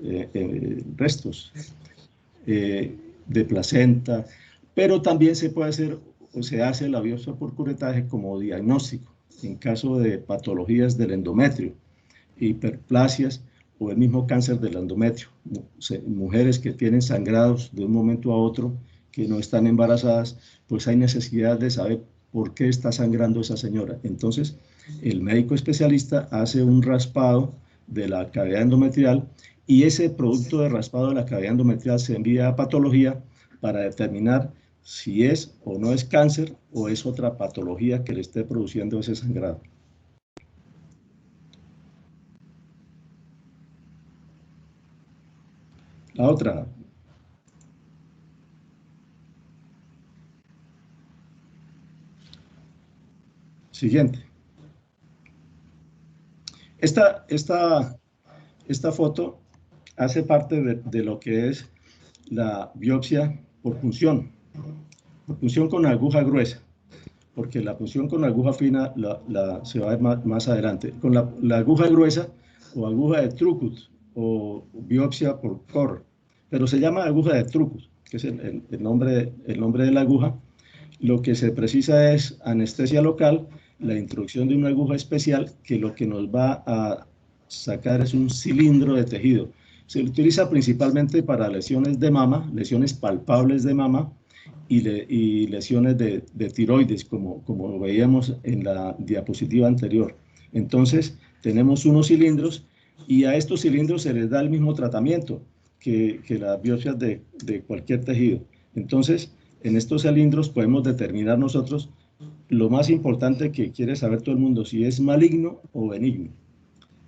de placenta, pero también se puede hacer o se hace la biopsia por curetaje como diagnóstico en caso de patologías del endometrio, hiperplasias o el mismo cáncer del endometrio. Mujeres que tienen sangrados de un momento a otro, que no están embarazadas, pues hay necesidad de saber por qué está sangrando esa señora. Entonces, el médico especialista hace un raspado de la cavidad endometrial y ese producto de raspado de la cavidad endometrial se envía a patología para determinar si es o no es cáncer o es otra patología que le esté produciendo ese sangrado. La otra. Siguiente. Esta foto hace parte de lo que es la biopsia por punción con aguja gruesa, porque la punción con aguja fina se va a ver más adelante. Con la aguja gruesa o aguja de Trucut o biopsia por Core, pero se llama aguja de Trucut, que es el nombre de la aguja. Lo que se precisa es anestesia local, la introducción de una aguja especial que lo que nos va a sacar es un cilindro de tejido. Se utiliza principalmente para lesiones de mama, lesiones palpables de mama y lesiones de tiroides, como lo veíamos en la diapositiva anterior. Entonces, tenemos unos cilindros y a estos cilindros se les da el mismo tratamiento que las biopsias de cualquier tejido. Entonces, en estos cilindros podemos determinar nosotros lo más importante que quiere saber todo el mundo, si es maligno o benigno.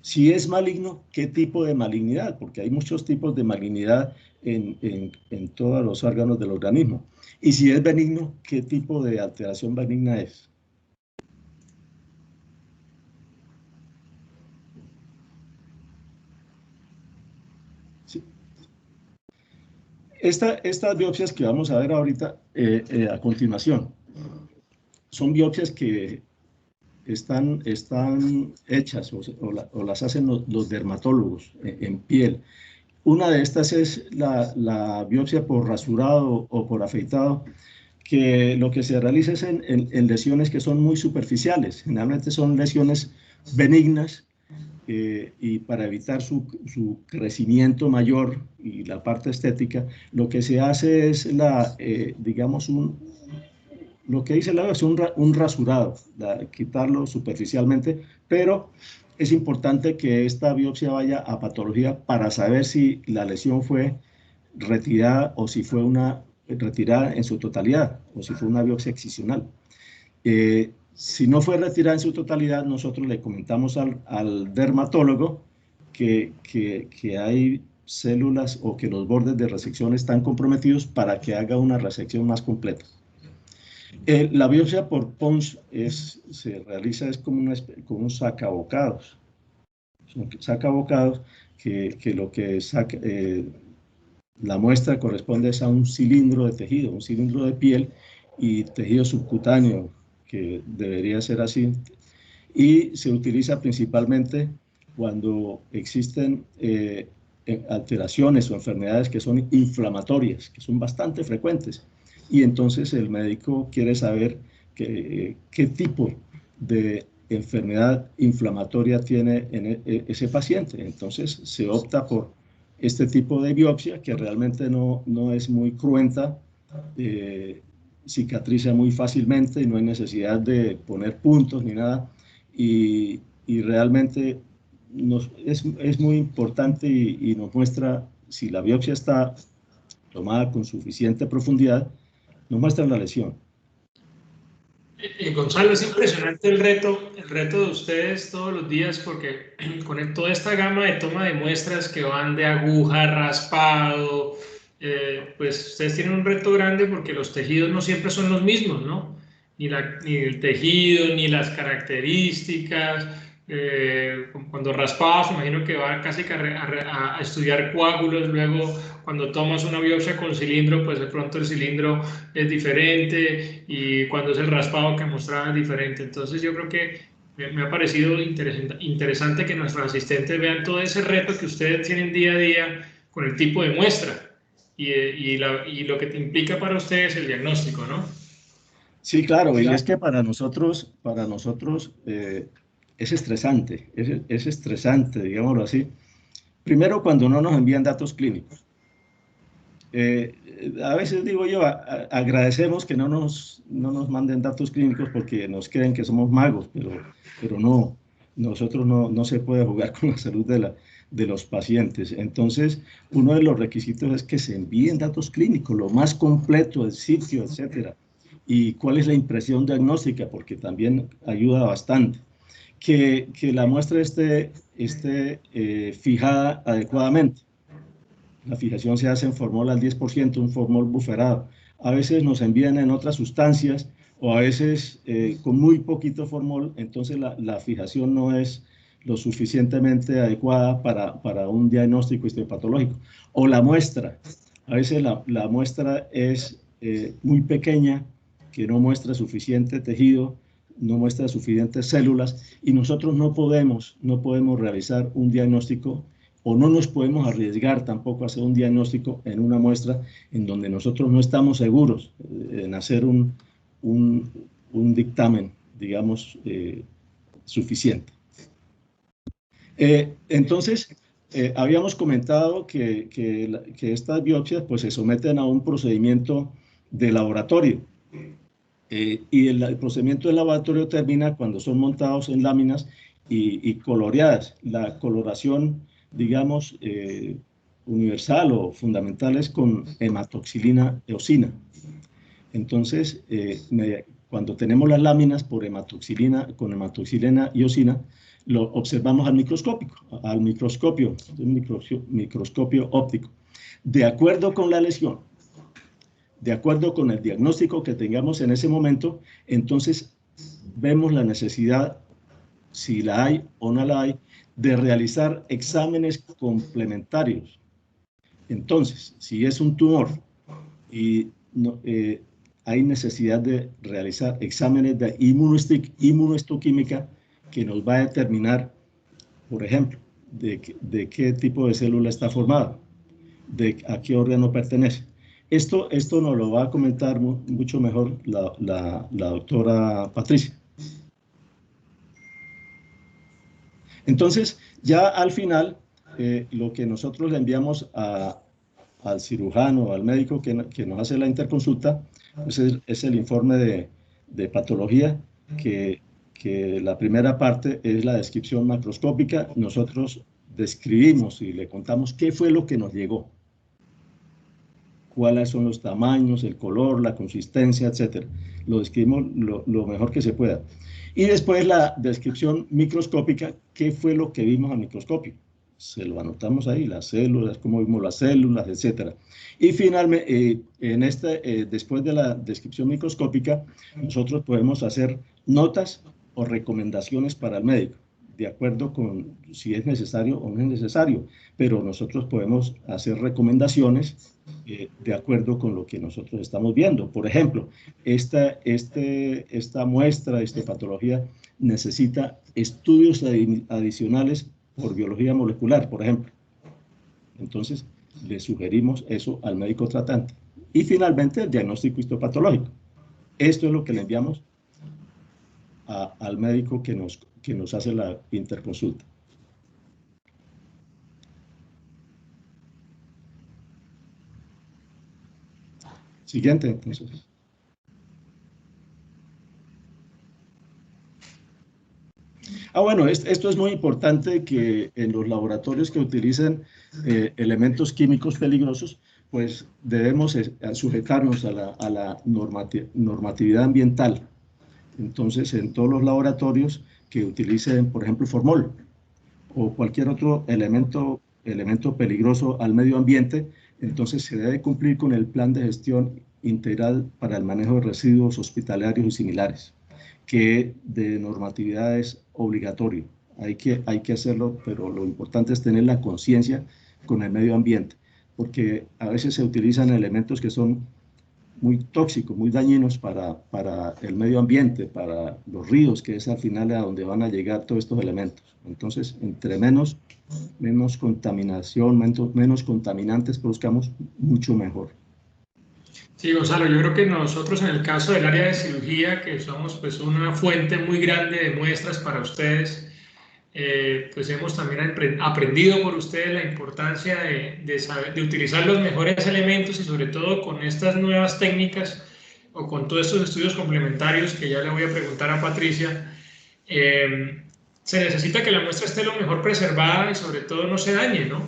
Si es maligno, ¿qué tipo de malignidad? Porque hay muchos tipos de malignidad en todos los órganos del organismo. Y si es benigno, ¿qué tipo de alteración benigna es? Sí. Estas biopsias que vamos a ver ahorita a continuación son biopsias que están hechas o las hacen los dermatólogos en piel. Una de estas es la biopsia por rasurado o por afeitado, que lo que se realiza es en lesiones que son muy superficiales. Generalmente son lesiones benignas, y para evitar su crecimiento mayor y la parte estética, lo que se hace es digamos, lo que dice la es un rasurado, quitarlo superficialmente, pero es importante que esta biopsia vaya a patología para saber si la lesión fue retirada o si fue una retirada en su totalidad o si fue una biopsia excisional. Si no fue retirada en su totalidad, nosotros le comentamos al dermatólogo que hay células o que los bordes de resección están comprometidos para que haga una resección más completa. La biopsia por Pons se realiza como un sacabocados. Son sacabocados que lo que saca, la muestra corresponde a un cilindro de tejido, un cilindro de piel y tejido subcutáneo, que debería ser así, y se utiliza principalmente cuando existen alteraciones o enfermedades que son inflamatorias, que son bastante frecuentes, y entonces el médico quiere saber qué tipo de enfermedad inflamatoria tiene ese paciente. Entonces se opta por este tipo de biopsia, que realmente no es muy cruenta, cicatriza muy fácilmente y no hay necesidad de poner puntos ni nada, y realmente es muy importante y nos muestra si la biopsia está tomada con suficiente profundidad, nos muestra la lesión. Gonzalo, es impresionante el reto de ustedes todos los días, porque con toda esta gama de toma de muestras que van de aguja, raspado, pues ustedes tienen un reto grande porque los tejidos no siempre son los mismos, ¿no? Ni el tejido, ni las características. Cuando raspadas, imagino que va casi a estudiar coágulos. Luego, cuando tomas una biopsia con cilindro, pues de pronto el cilindro es diferente, y cuando es el raspado que mostraba es diferente. Entonces yo creo que me ha parecido interesante que nuestros asistentes vean todo ese reto que ustedes tienen día a día con el tipo de muestra y lo que te implica para ustedes el diagnóstico, ¿no? Sí, claro, y es que para nosotros es estresante, es estresante, digámoslo así. Primero, cuando no nos envían datos clínicos. A veces digo yo, agradecemos que no nos manden datos clínicos porque nos creen que somos magos, pero no, nosotros no se puede jugar con la salud de los pacientes. Entonces, uno de los requisitos es que se envíen datos clínicos, lo más completo del sitio, etcétera. Y cuál es la impresión diagnóstica, porque también ayuda bastante. Que la muestra esté fijada adecuadamente. La fijación se hace en formol al 10%, un formol buferado. A veces nos envían en otras sustancias o a veces con muy poquito formol, entonces la fijación no es lo suficientemente adecuada para un diagnóstico histopatológico. O la muestra. A veces la muestra es muy pequeña, que no muestra suficiente tejido, no muestra suficientes células, y nosotros no podemos realizar un diagnóstico o no nos podemos arriesgar tampoco a hacer un diagnóstico en una muestra en donde nosotros no estamos seguros en hacer un dictamen, digamos, suficiente. Entonces, habíamos comentado que estas biopsias pues, se someten a un procedimiento de laboratorio. Y el procedimiento de laboratorio termina cuando son montados en láminas y coloreadas. La coloración, digamos, universal o fundamental es con hematoxilina eosina. Entonces, cuando tenemos las láminas con hematoxilina eosina, lo observamos al microscopio óptico. De acuerdo con la lesión, de acuerdo con el diagnóstico que tengamos en ese momento, entonces vemos la necesidad, si la hay o no la hay, de realizar exámenes complementarios. Entonces, si es un tumor y hay necesidad de realizar exámenes de inmunohistoquímica que nos va a determinar, por ejemplo, de qué tipo de célula está formada, a qué órgano pertenece. Esto nos lo va a comentar mucho mejor la doctora Patricia. Entonces, ya al final, lo que nosotros le enviamos al cirujano, al médico que nos hace la interconsulta, pues es el informe de patología, que la primera parte es la descripción macroscópica. Nosotros describimos y le contamos qué fue lo que nos llegó, cuáles son los tamaños, el color, la consistencia, etcétera. Lo describimos lo mejor que se pueda. Y después la descripción microscópica, qué fue lo que vimos al microscopio. Se lo anotamos ahí, las células, cómo vimos las células, etcétera. Y finalmente, después de la descripción microscópica, nosotros podemos hacer notas o recomendaciones para el médico, de acuerdo con si es necesario o no es necesario, pero nosotros podemos hacer recomendaciones de acuerdo con lo que nosotros estamos viendo. Por ejemplo, esta muestra de histopatología necesita estudios adicionales por biología molecular, por ejemplo. Entonces, le sugerimos eso al médico tratante. Y finalmente, el diagnóstico histopatológico. Esto es lo que le enviamos al médico que nos hace la interconsulta. Siguiente, entonces. Bueno, esto es muy importante, que en los laboratorios que utilizan elementos químicos peligrosos, pues debemos sujetarnos a la normatividad ambiental. Entonces, en todos los laboratorios que utilicen, por ejemplo, formol o cualquier otro elemento peligroso al medio ambiente, entonces se debe cumplir con el plan de gestión integral para el manejo de residuos hospitalarios y similares, que de normatividad es obligatorio. Hay que hacerlo, pero lo importante es tener la conciencia con el medio ambiente, porque a veces se utilizan elementos que son muy tóxicos, muy dañinos para el medio ambiente, para los ríos, que es al final a donde van a llegar todos estos elementos. Entonces, entre menos contaminación, menos contaminantes produzcamos, mucho mejor. Sí, Gonzalo, yo creo que nosotros en el caso del área de cirugía, que somos pues una fuente muy grande de muestras para ustedes, pues hemos también aprendido por ustedes la importancia de utilizar los mejores elementos, y sobre todo con estas nuevas técnicas o con todos estos estudios complementarios que ya le voy a preguntar a Patricia, se necesita que la muestra esté lo mejor preservada y sobre todo no se dañe, ¿no?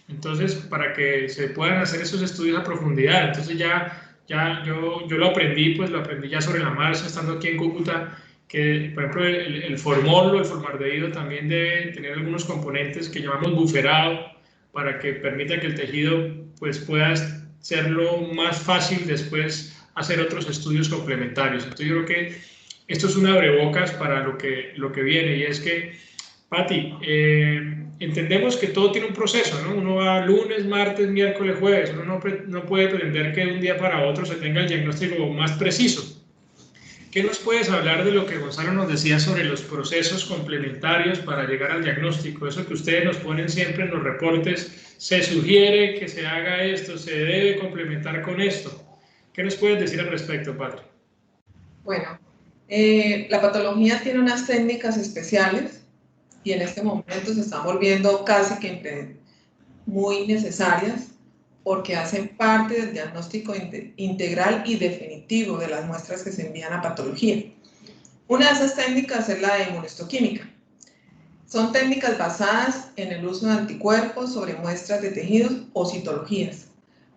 Entonces, para que se puedan hacer esos estudios a profundidad. Entonces yo lo aprendí, pues lo aprendí ya sobre la marcha, estando aquí en Cúcuta, que por ejemplo el formol o el formaldehído también debe tener algunos componentes que llamamos buferado, para que permita que el tejido pues pueda serlo más fácil después hacer otros estudios complementarios. Entonces yo creo que esto es un abrebocas para lo que viene, y es que, Pati, entendemos que todo tiene un proceso, ¿no? Uno va lunes, martes, miércoles, jueves. Uno no puede pretender que de un día para otro se tenga el diagnóstico más preciso. ¿Qué nos puedes hablar de lo que Gonzalo nos decía sobre los procesos complementarios para llegar al diagnóstico? Eso que ustedes nos ponen siempre en los reportes, se sugiere que se haga esto, se debe complementar con esto. ¿Qué nos puedes decir al respecto, Pati? Bueno, la patología tiene unas técnicas especiales y en este momento se están volviendo casi que muy necesarias porque hacen parte del diagnóstico integral y definitivo de las muestras que se envían a patología. Una de esas técnicas es la inmunohistoquímica. Son técnicas basadas en el uso de anticuerpos sobre muestras de tejidos o citologías.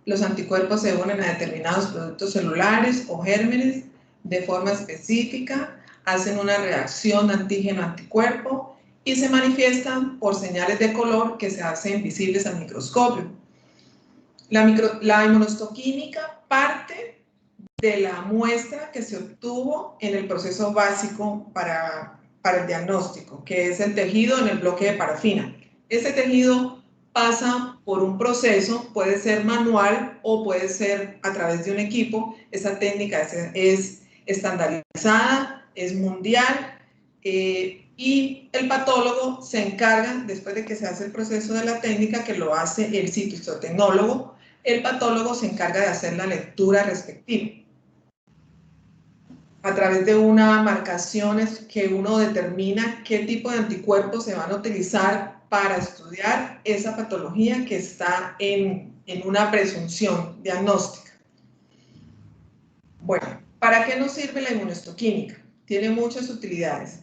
Los anticuerpos se unen a determinados productos celulares o gérmenes de forma específica, hacen una reacción antígeno-anticuerpo y se manifiestan por señales de color que se hacen visibles al microscopio. La inmunohistoquímica parte de la muestra que se obtuvo en el proceso básico para el diagnóstico, que es el tejido en el bloque de parafina. Ese tejido pasa por un proceso, puede ser manual o puede ser a través de un equipo. Esa técnica es estandarizada, es mundial, y el patólogo se encarga, después de que se hace el proceso de la técnica, que lo hace el citohistotecnólogo, el patólogo se encarga de hacer la lectura respectiva a través de una marcación que uno determina qué tipo de anticuerpos se van a utilizar para estudiar esa patología que está en una presunción diagnóstica. Bueno, ¿para qué nos sirve la inmunohistoquímica? Tiene muchas utilidades.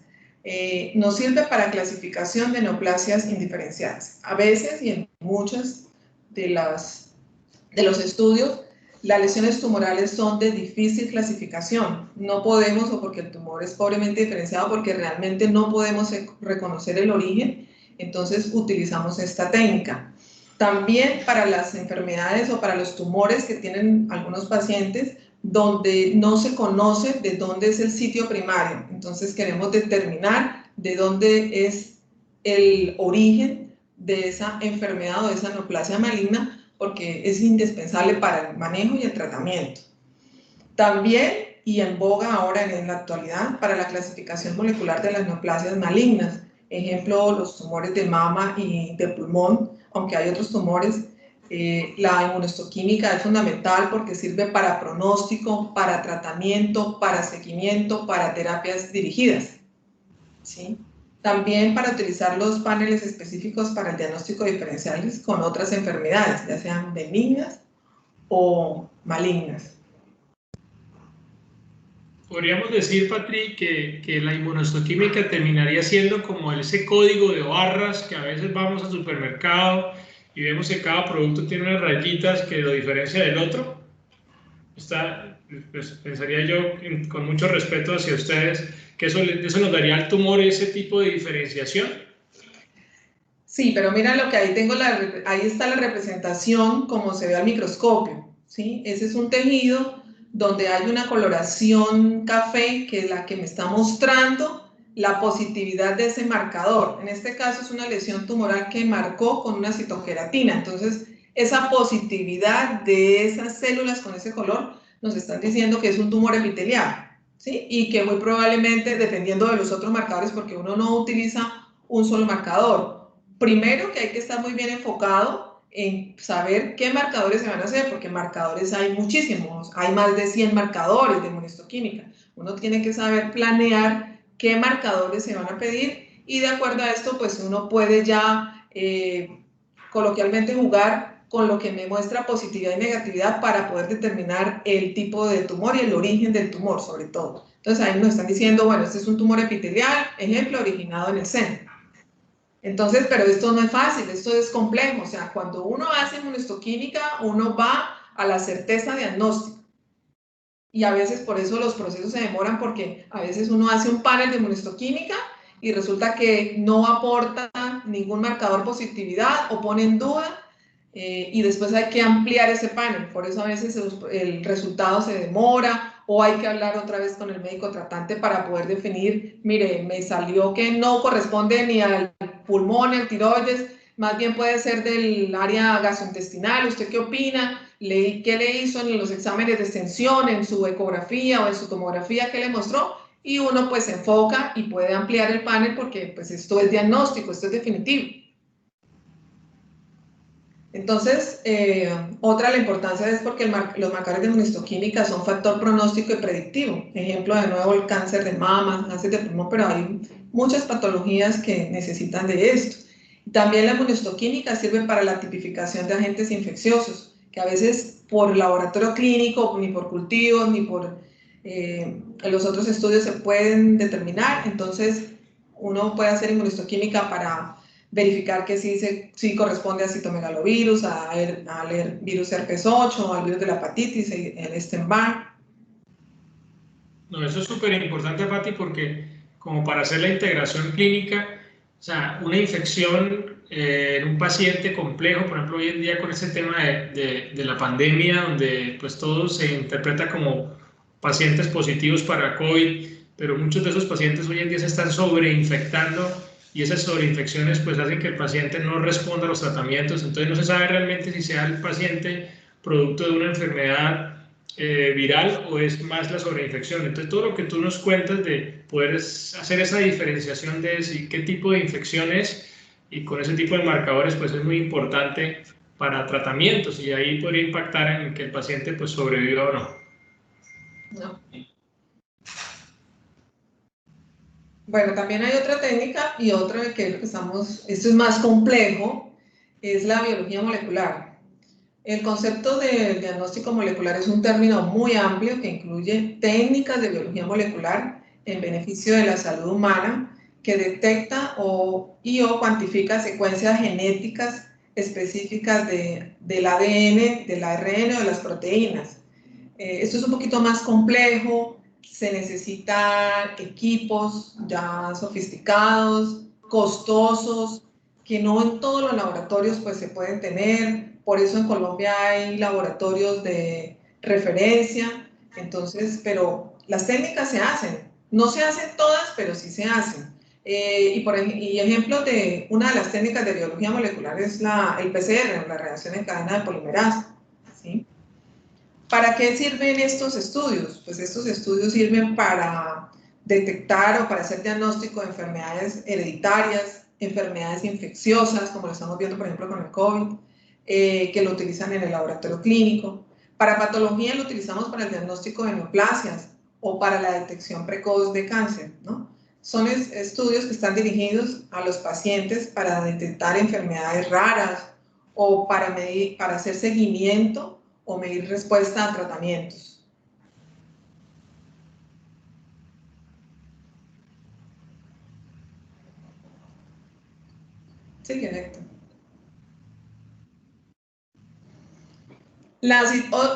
Nos sirve para clasificación de neoplasias indiferenciadas. A veces y en muchos de los estudios, las lesiones tumorales son de difícil clasificación. No podemos, o porque el tumor es pobremente diferenciado, porque realmente no podemos reconocer el origen, entonces utilizamos esta técnica. También para las enfermedades o para los tumores que tienen algunos pacientes, donde no se conoce de dónde es el sitio primario. Entonces queremos determinar de dónde es el origen de esa enfermedad o de esa neoplasia maligna, porque es indispensable para el manejo y el tratamiento. También, y en boga ahora en la actualidad, para la clasificación molecular de las neoplasias malignas. Ejemplo, los tumores de mama y de pulmón, aunque hay otros tumores. La inmunohistoquímica es fundamental porque sirve para pronóstico, para tratamiento, para seguimiento, para terapias dirigidas, ¿sí? También para utilizar los paneles específicos para el diagnóstico diferenciales con otras enfermedades, ya sean benignas o malignas. Podríamos decir, Patri, que la inmunohistoquímica terminaría siendo como ese código de barras que a veces vamos al supermercado y vemos que cada producto tiene unas rayitas que lo diferencia del otro. Pues, pensaría yo, con mucho respeto hacia ustedes, que eso nos daría al tumor ese tipo de diferenciación. Sí, pero mira lo que ahí tengo, ahí está la representación como se ve al microscopio, ¿sí? Ese es un tejido donde hay una coloración café, que es la que me está mostrando la positividad de ese marcador. En este caso es una lesión tumoral que marcó con una citoqueratina. Entonces, esa positividad de esas células con ese color nos están diciendo que es un tumor epitelial, ¿sí? Y que muy probablemente, dependiendo de los otros marcadores, porque uno no utiliza un solo marcador. Primero que hay que estar muy bien enfocado en saber qué marcadores se van a hacer, porque marcadores hay muchísimos, hay más de 100 marcadores de inmunohistoquímica. Uno tiene que saber planear qué marcadores se van a pedir y de acuerdo a esto, pues uno puede ya coloquialmente jugar con lo que me muestra positividad y negatividad para poder determinar el tipo de tumor y el origen del tumor, sobre todo. Entonces ahí nos están diciendo, bueno, este es un tumor epitelial, ejemplo, originado en el seno. Entonces, pero esto no es fácil, esto es complejo. O sea, cuando uno hace inmunohistoquímica, uno va a la certeza diagnóstica. Y a veces por eso los procesos se demoran, porque a veces uno hace un panel de inmunohistoquímica y resulta que no aporta ningún marcador positividad o pone en duda, y después hay que ampliar ese panel. Por eso a veces el resultado se demora, o hay que hablar otra vez con el médico tratante para poder definir, mire, me salió que no corresponde ni al pulmón ni al tiroides, más bien puede ser del área gastrointestinal. ¿Usted qué opina? ¿Qué le hizo en los exámenes de extensión, en su ecografía o en su tomografía? ¿Qué le mostró? Y uno pues se enfoca y puede ampliar el panel, porque pues esto es diagnóstico, esto es definitivo. Entonces, otra la importancia es porque los marcadores de inmunohistoquímica son factor pronóstico y predictivo. Ejemplo, de nuevo, el cáncer de mama, cáncer de pulmón, pero hay muchas patologías que necesitan de esto. También la inmunohistoquímica sirve para la tipificación de agentes infecciosos, que a veces por laboratorio clínico, ni por cultivos, ni por los otros estudios se pueden determinar. Entonces, uno puede hacer inmunohistoquímica para verificar que sí corresponde a citomegalovirus, al virus herpes 8, al virus de la hepatitis, el Epstein-Barr. No, eso es súper importante, Pati, porque como para hacer la integración clínica, o sea, una infección en un paciente complejo, por ejemplo, hoy en día con ese tema de la pandemia, donde pues todo se interpreta como pacientes positivos para COVID, pero muchos de esos pacientes hoy en día se están sobreinfectando, y esas sobreinfecciones pues hacen que el paciente no responda a los tratamientos. Entonces no se sabe realmente si sea el paciente producto de una enfermedad viral o es más la sobreinfección. Entonces todo lo que tú nos cuentas de poder hacer esa diferenciación de si, qué tipo de infección es, y con ese tipo de marcadores pues es muy importante para tratamientos, y ahí podría impactar en que el paciente pues sobreviva o no. No. Bueno, también hay otra técnica y otra que esto es más complejo, es la biología molecular. El concepto de diagnóstico molecular es un término muy amplio que incluye técnicas de biología molecular en beneficio de la salud humana, que detecta o cuantifica secuencias genéticas específicas del ADN, del ARN o de las proteínas. Esto es un poquito más complejo, se necesitan equipos ya sofisticados, costosos, que no en todos los laboratorios pues se pueden tener. Por eso en Colombia hay laboratorios de referencia. Entonces, pero las técnicas se hacen, no se hacen todas, pero sí se hacen. Y ejemplo de una de las técnicas de biología molecular es el PCR, la reacción en cadena de polimerasa, ¿sí? ¿Para qué sirven estos estudios? Pues estos estudios sirven para detectar o para hacer diagnóstico de enfermedades hereditarias, enfermedades infecciosas, como lo estamos viendo por ejemplo con el COVID, que lo utilizan en el laboratorio clínico. Para patología lo utilizamos para el diagnóstico de neoplasias o para la detección precoz de cáncer, ¿no? Son estudios que están dirigidos a los pacientes para detectar enfermedades raras o para hacer seguimiento o medir respuesta a tratamientos. Sí, correcto.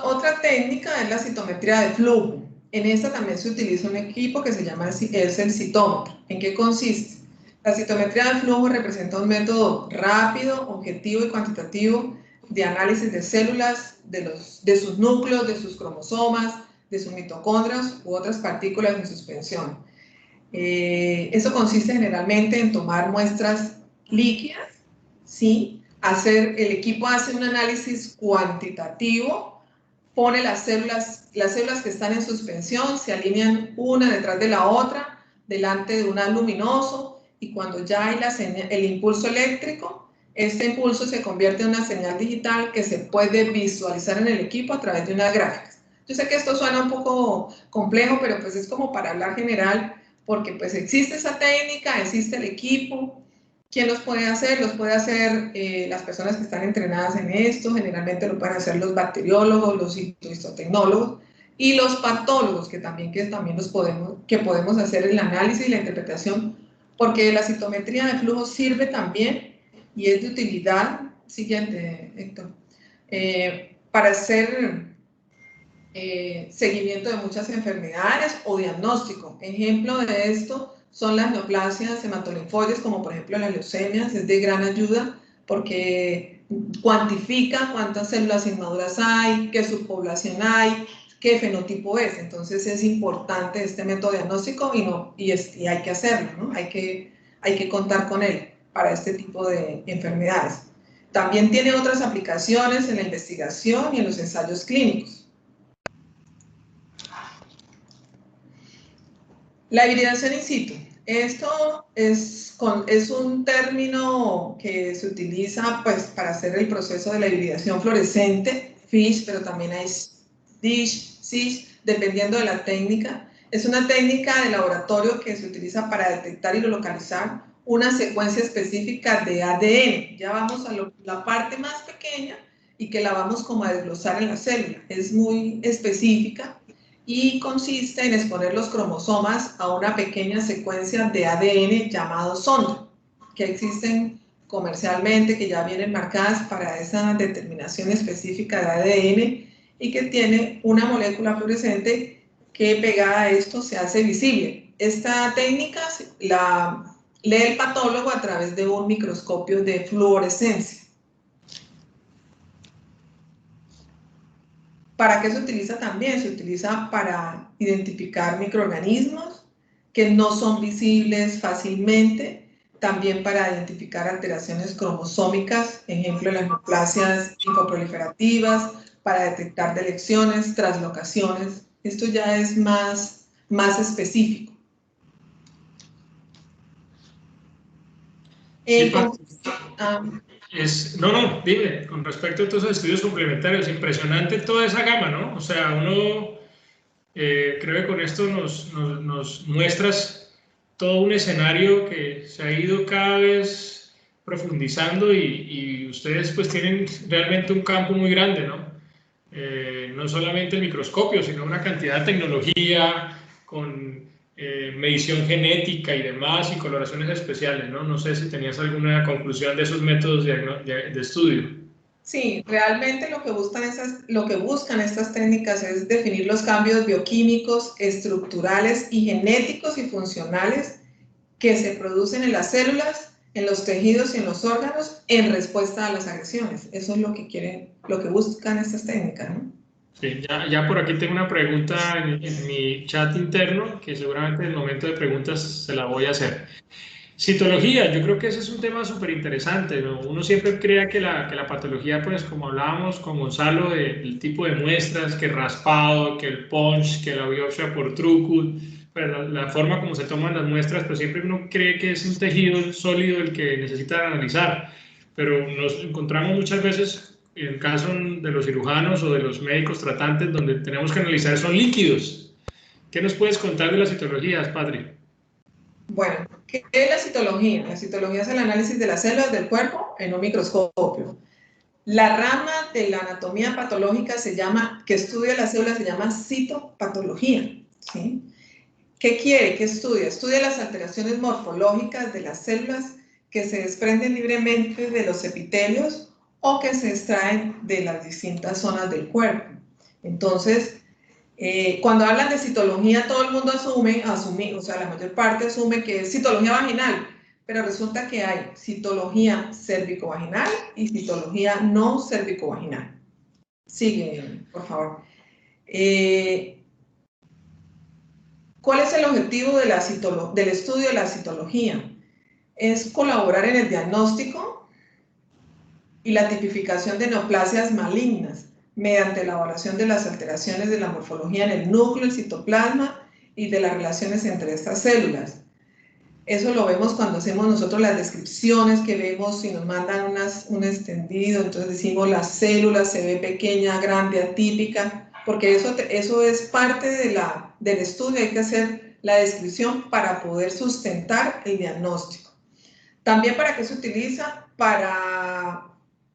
Otra técnica es la citometría de flujo. En esta también se utiliza un equipo que se llama el citómetro. ¿En qué consiste? La citometría de flujo representa un método rápido, objetivo y cuantitativo de análisis de células, de sus núcleos, de sus cromosomas, de sus mitocondrias u otras partículas en suspensión. Eso consiste generalmente en tomar muestras líquidas, ¿sí? El equipo hace un análisis cuantitativo, pone las células que están en suspensión, se alinean una detrás de la otra, delante de un haz luminoso, y cuando ya hay el impulso eléctrico, este impulso se convierte en una señal digital que se puede visualizar en el equipo a través de unas gráficas. Yo sé que esto suena un poco complejo, pero pues es como para hablar general, porque pues existe esa técnica, existe el equipo, ¿Quién los puede hacer? Los puede hacer las personas que están entrenadas en esto, generalmente lo pueden hacer los bacteriólogos, los histotecnólogos y los patólogos, que también podemos hacer el análisis y la interpretación, porque la citometría de flujo sirve también y es de utilidad, siguiente, Héctor, para hacer seguimiento de muchas enfermedades o diagnóstico. Ejemplo de esto son las neoplasias hematolinfoides, como por ejemplo las leucemias, es de gran ayuda porque cuantifica cuántas células inmaduras hay, qué subpoblación hay, qué fenotipo es. Entonces es importante este método diagnóstico y hay que hacerlo, ¿no? Hay que contar con él para este tipo de enfermedades. También tiene otras aplicaciones en la investigación y en los ensayos clínicos. La hibridación in situ. Esto es un término que se utiliza pues, para hacer el proceso de la hibridación fluorescente, FISH, pero también hay DISH, SISH, dependiendo de la técnica. Es una técnica de laboratorio que se utiliza para detectar y localizar una secuencia específica de ADN. Ya vamos a la parte más pequeña y que la vamos como a desglosar en la célula. Es muy específica y consiste en exponer los cromosomas a una pequeña secuencia de ADN llamado sonda, que existen comercialmente, que ya vienen marcadas para esa determinación específica de ADN y que tiene una molécula fluorescente que pegada a esto se hace visible. Esta técnica la lee el patólogo a través de un microscopio de fluorescencia. ¿Para qué se utiliza también? Se utiliza para identificar microorganismos que no son visibles fácilmente, también para identificar alteraciones cromosómicas, ejemplo, las neoplasias linfoproliferativas, para detectar deleciones, translocaciones. Esto ya es más específico. Sí, no, dime, con respecto a todos los estudios complementarios, impresionante toda esa gama, ¿no? O sea, uno, creo que con esto nos muestras todo un escenario que se ha ido cada vez profundizando y ustedes pues tienen realmente un campo muy grande, ¿no? No solamente el microscopio, sino una cantidad de tecnología con medición genética y demás, y coloraciones especiales, ¿no? No sé si tenías alguna conclusión de esos métodos de estudio. Sí, realmente lo que buscan estas técnicas es definir los cambios bioquímicos, estructurales y genéticos y funcionales que se producen en las células, en los tejidos y en los órganos en respuesta a las agresiones. Eso es lo que buscan estas técnicas, ¿no? Sí, ya por aquí tengo una pregunta en mi chat interno, que seguramente en el momento de preguntas se la voy a hacer. Citología, yo creo que ese es un tema súper interesante, ¿no? Uno siempre cree que la patología, pues como hablábamos con Gonzalo, del tipo de muestras, que el raspado, que el punch, que la biopsia por Trucut, pero la forma como se toman las muestras, pues siempre uno cree que es un tejido sólido el que necesita analizar, pero nos encontramos muchas veces, en el caso de los cirujanos o de los médicos tratantes, donde tenemos que analizar son líquidos. ¿Qué nos puedes contar de las citologías, padre? Bueno, ¿qué es la citología? La citología es el análisis de las células del cuerpo en un microscopio. La rama de la anatomía patológica que estudia las células se llama citopatología, ¿sí? ¿Qué quiere? ¿Qué estudia? Estudia las alteraciones morfológicas de las células que se desprenden libremente de los epitelios o que se extraen de las distintas zonas del cuerpo. Entonces, cuando hablan de citología, todo el mundo asume, o sea, la mayor parte asume que es citología vaginal, pero resulta que hay citología cérvico-vaginal y citología no cérvico-vaginal. Sigue, por favor. ¿Cuál es el objetivo del estudio de la citología? Es colaborar en el diagnóstico y la tipificación de neoplasias malignas mediante la evaluación de las alteraciones de la morfología en el núcleo, el citoplasma y de las relaciones entre estas células. Eso lo vemos cuando hacemos nosotros las descripciones que vemos y nos mandan un extendido, entonces decimos la célula se ve pequeña, grande, atípica, porque eso es parte del estudio, hay que hacer la descripción para poder sustentar el diagnóstico. También, ¿para qué se utiliza? Para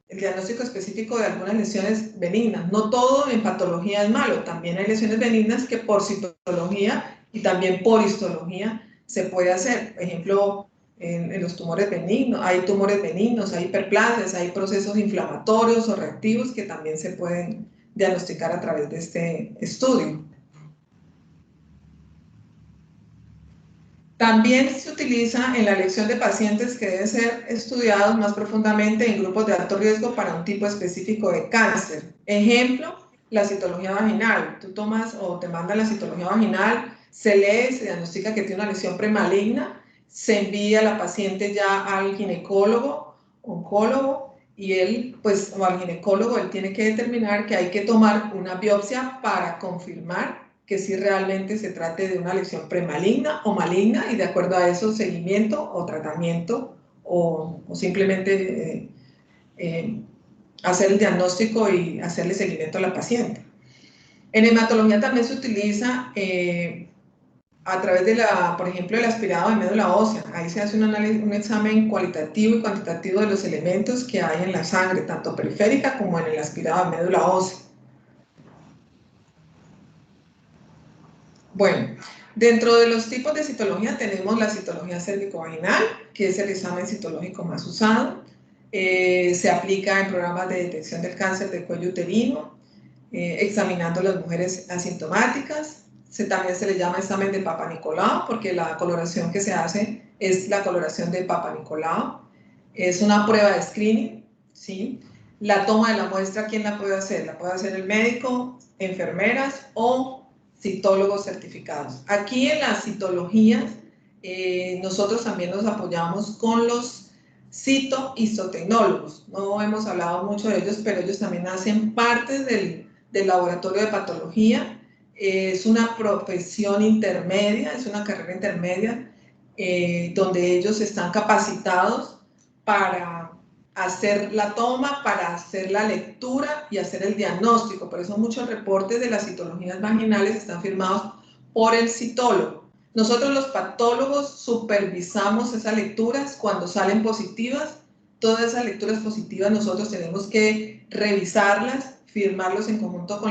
el diagnóstico específico de algunas lesiones benignas. No todo en patología es malo, también hay lesiones benignas que por citología y también por histología se puede hacer. Por ejemplo, en los tumores benignos, hay hiperplasias, hay procesos inflamatorios o reactivos que también se pueden diagnosticar a través de este estudio. También se utiliza en la elección de pacientes que deben ser estudiados más profundamente en grupos de alto riesgo para un tipo específico de cáncer. Ejemplo, la citología vaginal. Tú tomas o te mandan la citología vaginal, se lee, se diagnostica que tiene una lesión premaligna, se envía a la paciente ya al ginecólogo, oncólogo, y él, pues, o al ginecólogo, él tiene que determinar que hay que tomar una biopsia para confirmar que si realmente se trate de una lesión premaligna o maligna, y de acuerdo a eso, seguimiento o tratamiento, o simplemente hacer el diagnóstico y hacerle seguimiento a la paciente. En hematología también se utiliza a través de por ejemplo, el aspirado de médula ósea. Ahí se hace un examen cualitativo y cuantitativo de los elementos que hay en la sangre, tanto periférica como en el aspirado de médula ósea. Bueno, dentro de los tipos de citología tenemos la citología cérvico-vaginal, que es el examen citológico más usado. Se aplica en programas de detección del cáncer de cuello uterino, examinando a las mujeres asintomáticas. También se le llama examen de Papa Nicolau, porque la coloración que se hace es la coloración de Papa Nicolau. Es una prueba de screening, ¿sí? La toma de la muestra, ¿quién la puede hacer? La puede hacer el médico, enfermeras o citólogos certificados. Aquí en las citologías, nosotros también nos apoyamos con los citohistotecnólogos. No hemos hablado mucho de ellos, pero ellos también hacen parte del laboratorio de patología. Es una profesión intermedia, es una carrera intermedia, donde ellos están capacitados para hacer la toma, para hacer la lectura y hacer el diagnóstico. Por eso muchos reportes de las citologías vaginales están firmados por el citólogo. Nosotros los patólogos supervisamos esas lecturas cuando salen positivas. Todas esas lecturas positivas nosotros tenemos que revisarlas, firmarlos en conjunto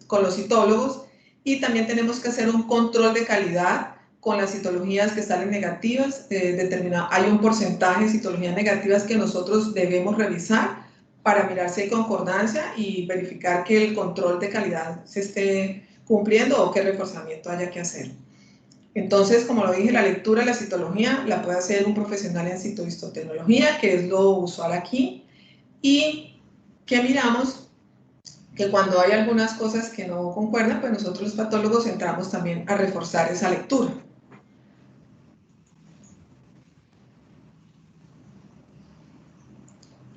con los citólogos, y también tenemos que hacer un control de calidad con las citologías que salen negativas. Hay un porcentaje de citologías negativas que nosotros debemos revisar para mirar si hay concordancia y verificar que el control de calidad se esté cumpliendo o qué reforzamiento haya que hacer. Entonces, como lo dije, la lectura de la citología la puede hacer un profesional en citohistotecnología, que es lo usual aquí, y que miramos que cuando hay algunas cosas que no concuerdan, pues nosotros los patólogos entramos también a reforzar esa lectura.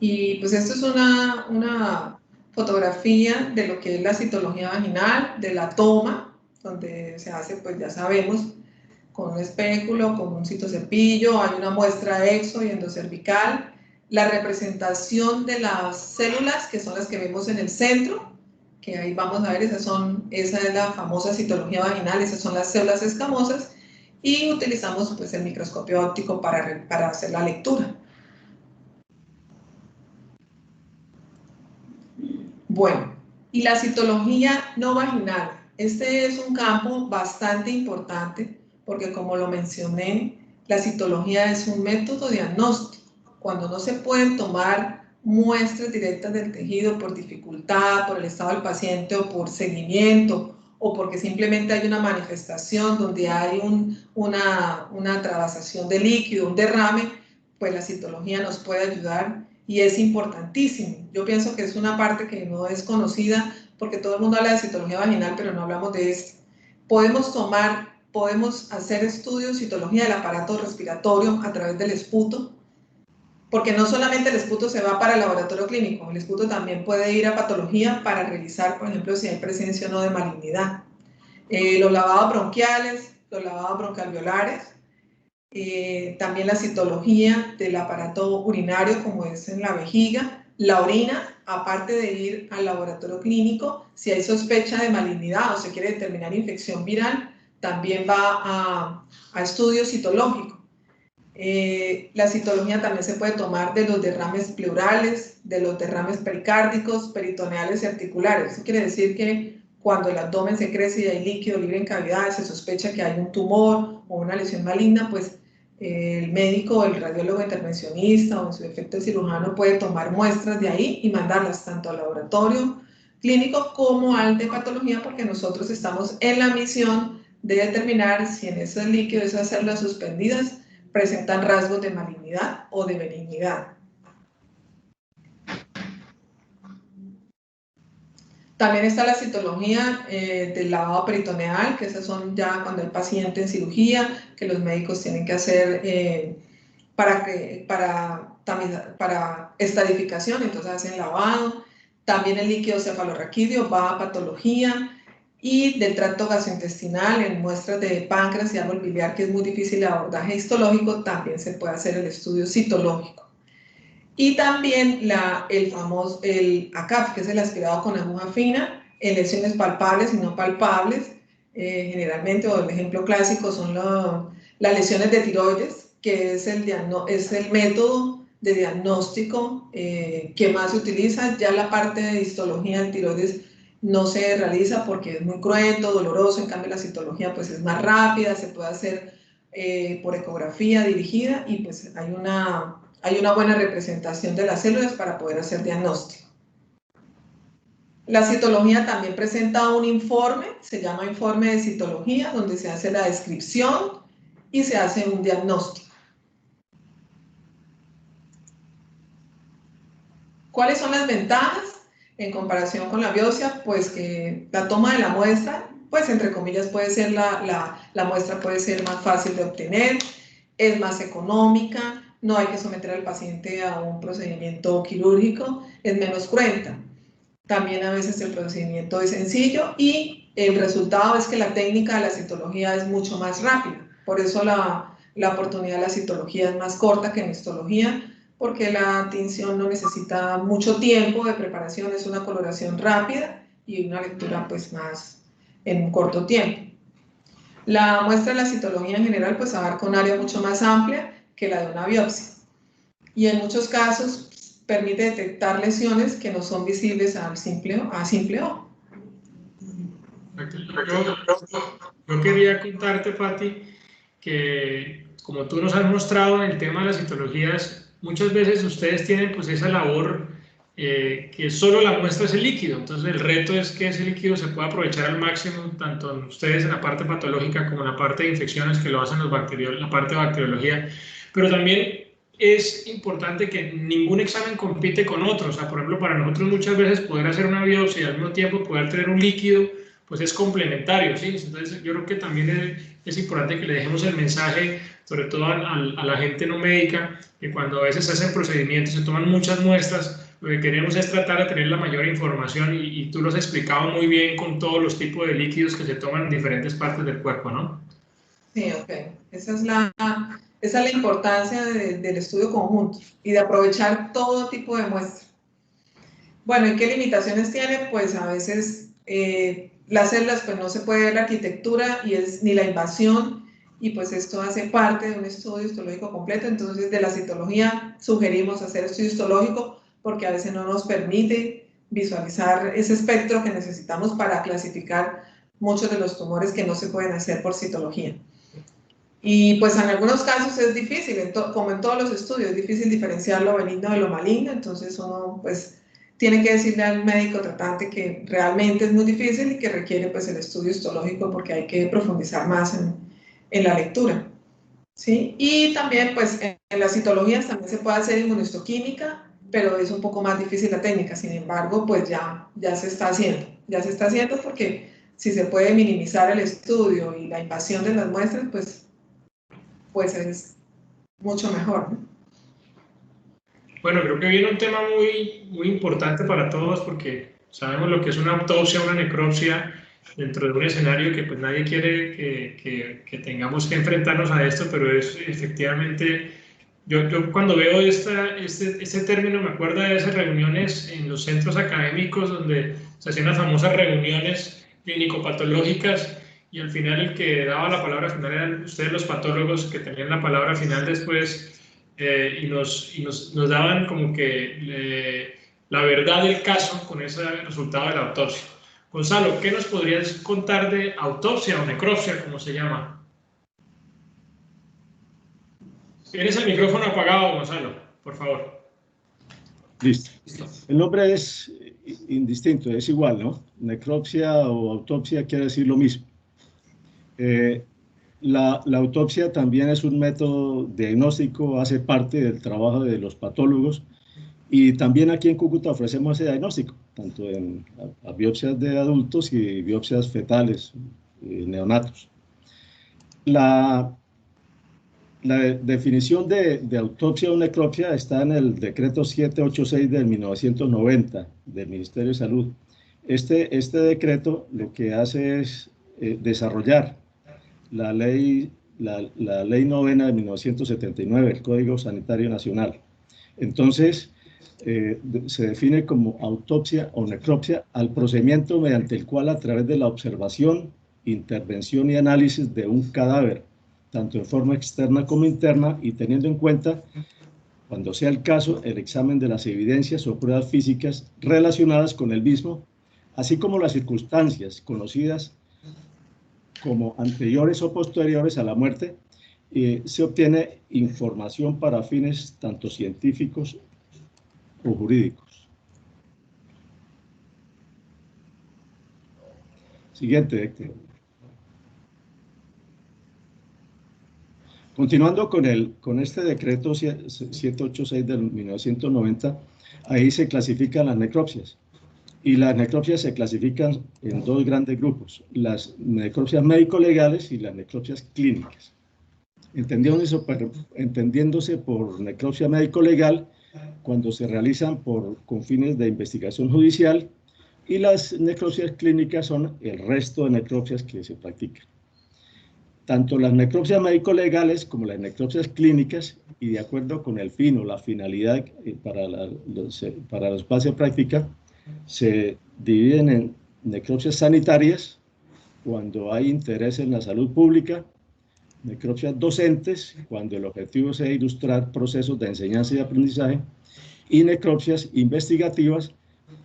Y pues esto es una fotografía de lo que es la citología vaginal, de la toma, donde se hace, pues ya sabemos, con un espéculo, con un citocepillo, hay una muestra exo y endocervical, la representación de las células, que son las que vemos en el centro, que ahí vamos a ver, esa es la famosa citología vaginal, esas son las células escamosas, y utilizamos pues el microscopio óptico para hacer la lectura. Bueno, y la citología no vaginal. Este es un campo bastante importante porque, como lo mencioné, la citología es un método diagnóstico. Cuando no se pueden tomar muestras directas del tejido por dificultad, por el estado del paciente o por seguimiento, o porque simplemente hay una manifestación donde hay una travasación de líquido, un derrame, pues la citología nos puede ayudar. Y es importantísimo. Yo pienso que es una parte que no es conocida porque todo el mundo habla de citología vaginal, pero no hablamos de esto. Podemos hacer estudios de citología del aparato respiratorio a través del esputo, porque no solamente el esputo se va para el laboratorio clínico, el esputo también puede ir a patología para revisar, por ejemplo, si hay presencia o no de malignidad. Los lavados bronquiales, los lavados broncoalveolares, también la citología del aparato urinario, como es en la vejiga, la orina, aparte de ir al laboratorio clínico, si hay sospecha de malignidad o se quiere determinar infección viral, también va a estudio citológico. La citología también se puede tomar de los derrames pleurales, de los derrames pericárdicos, peritoneales y articulares. Eso quiere decir que cuando el abdomen se crece y hay líquido libre en cavidades, se sospecha que hay un tumor o una lesión maligna, pues el médico, el radiólogo intervencionista o en su defecto el cirujano puede tomar muestras de ahí y mandarlas tanto al laboratorio clínico como al de patología, porque nosotros estamos en la misión de determinar si en esos líquidos, esas células suspendidas, presentan rasgos de malignidad o de benignidad. También está la citología del lavado peritoneal, que esas son ya cuando hay paciente en cirugía, que los médicos tienen que hacer para estadificación, entonces hacen lavado. También el líquido cefalorraquídeo va a patología, y del tracto gastrointestinal en muestras de páncreas y árbol biliar, que es muy difícil el abordaje histológico, también se puede hacer el estudio citológico. Y también el ACAF, que es el aspirado con aguja fina, en lesiones palpables y no palpables, generalmente, o el ejemplo clásico son las lesiones de tiroides, que es el método de diagnóstico que más se utiliza. Ya la parte de histología del tiroides no se realiza porque es muy cruento, doloroso. En cambio la citología pues es más rápida, se puede hacer por ecografía dirigida, y pues hay una buena representación de las células para poder hacer diagnóstico. La citología también presenta un informe, se llama informe de citología, donde se hace la descripción y se hace un diagnóstico. ¿Cuáles son las ventajas en comparación con la biopsia? Pues que la toma de la muestra, pues entre comillas, puede ser la muestra puede ser más fácil de obtener, es más económica, no hay que someter al paciente a un procedimiento quirúrgico, es menos cruenta. También a veces el procedimiento es sencillo y el resultado es que la técnica de la citología es mucho más rápida. Por eso la oportunidad de la citología es más corta que en histología, porque la tinción no necesita mucho tiempo de preparación, es una coloración rápida y una lectura pues más en un corto tiempo. La muestra de la citología en general pues abarca un área mucho más amplia que la de una biopsia, y en muchos casos permite detectar lesiones que no son visibles a simple ojo. Yo quería contarte, Pati, que como tú nos has mostrado en el tema de las citologías, muchas veces ustedes tienen pues esa labor que solo la muestra es el líquido. Entonces el reto es que ese líquido se pueda aprovechar al máximo, tanto en ustedes en la parte patológica como en la parte de infecciones, que lo hacen la parte de bacteriología. Pero también es importante que ningún examen compite con otro. O sea, por ejemplo, para nosotros muchas veces poder hacer una biopsia y al mismo tiempo poder tener un líquido, pues es complementario, ¿sí? Entonces yo creo que también es importante que le dejemos el mensaje, sobre todo a la gente no médica, que cuando a veces se hacen procedimientos, se toman muchas muestras, lo que queremos es tratar de tener la mayor información, y tú lo has explicado muy bien con todos los tipos de líquidos que se toman en diferentes partes del cuerpo, ¿no? Sí, ok. Esa es la importancia del estudio conjunto y de aprovechar todo tipo de muestras. Bueno, ¿y qué limitaciones tiene? Pues a veces las células, pues no se puede ver la arquitectura ni la invasión, y pues esto hace parte de un estudio histológico completo. Entonces de la citología sugerimos hacer estudio histológico porque a veces no nos permite visualizar ese espectro que necesitamos para clasificar muchos de los tumores que no se pueden hacer por citología. Y pues en algunos casos es difícil, como en todos los estudios, es difícil diferenciar lo benigno de lo maligno. Entonces uno pues tiene que decirle al médico tratante que realmente es muy difícil y que requiere pues el estudio histológico, porque hay que profundizar más en la lectura, ¿sí? Y también pues en las citologías también se puede hacer inmunohistoquímica, pero es un poco más difícil la técnica. Sin embargo, pues ya se está haciendo porque si se puede minimizar el estudio y la invasión de las muestras, pues es mucho mejor, ¿no? Bueno, creo que viene un tema muy, muy importante para todos, porque sabemos lo que es una autopsia, una necropsia, dentro de un escenario que pues nadie quiere que tengamos que enfrentarnos a esto, pero es efectivamente, yo cuando veo este término me acuerdo de esas reuniones en los centros académicos donde se hacían las famosas reuniones clínico-patológicas, y al final el que daba la palabra final eran ustedes los patólogos que tenían la palabra final después y nos daban como que la verdad del caso con ese resultado de la autopsia. Gonzalo, ¿qué nos podrías contar de autopsia o necropsia, como se llama? Tienes el micrófono apagado, Gonzalo, por favor. Listo. El nombre es indistinto, es igual, ¿no? Necropsia o autopsia quiere decir lo mismo. La autopsia también es un método diagnóstico, hace parte del trabajo de los patólogos, y también aquí en Cúcuta ofrecemos ese diagnóstico, tanto en a biopsias de adultos y biopsias fetales, neonatos. La definición de autopsia o necropsia está en el decreto 786 del 1990 del Ministerio de Salud. Este decreto lo que hace es desarrollar la ley novena de 1979, el Código Sanitario Nacional. Entonces, se define como autopsia o necropsia al procedimiento mediante el cual, a través de la observación, intervención y análisis de un cadáver, tanto en forma externa como interna, y teniendo en cuenta, cuando sea el caso, el examen de las evidencias o pruebas físicas relacionadas con el mismo, así como las circunstancias conocidas como anteriores o posteriores a la muerte, se obtiene información para fines tanto científicos o jurídicos. Siguiente, Héctor. Continuando con este decreto 786 del 1990, ahí se clasifican las necropsias. Y las necropsias se clasifican en dos grandes grupos, las necropsias médico-legales y las necropsias clínicas. Entendiéndose por necropsia médico-legal cuando se realizan con fines de investigación judicial, y las necropsias clínicas son el resto de necropsias que se practican. Tanto las necropsias médico-legales como las necropsias clínicas, y de acuerdo con el fin o la finalidad para el espacio de práctica, se dividen en necropsias sanitarias, cuando hay interés en la salud pública, necropsias docentes, cuando el objetivo es ilustrar procesos de enseñanza y aprendizaje, y necropsias investigativas,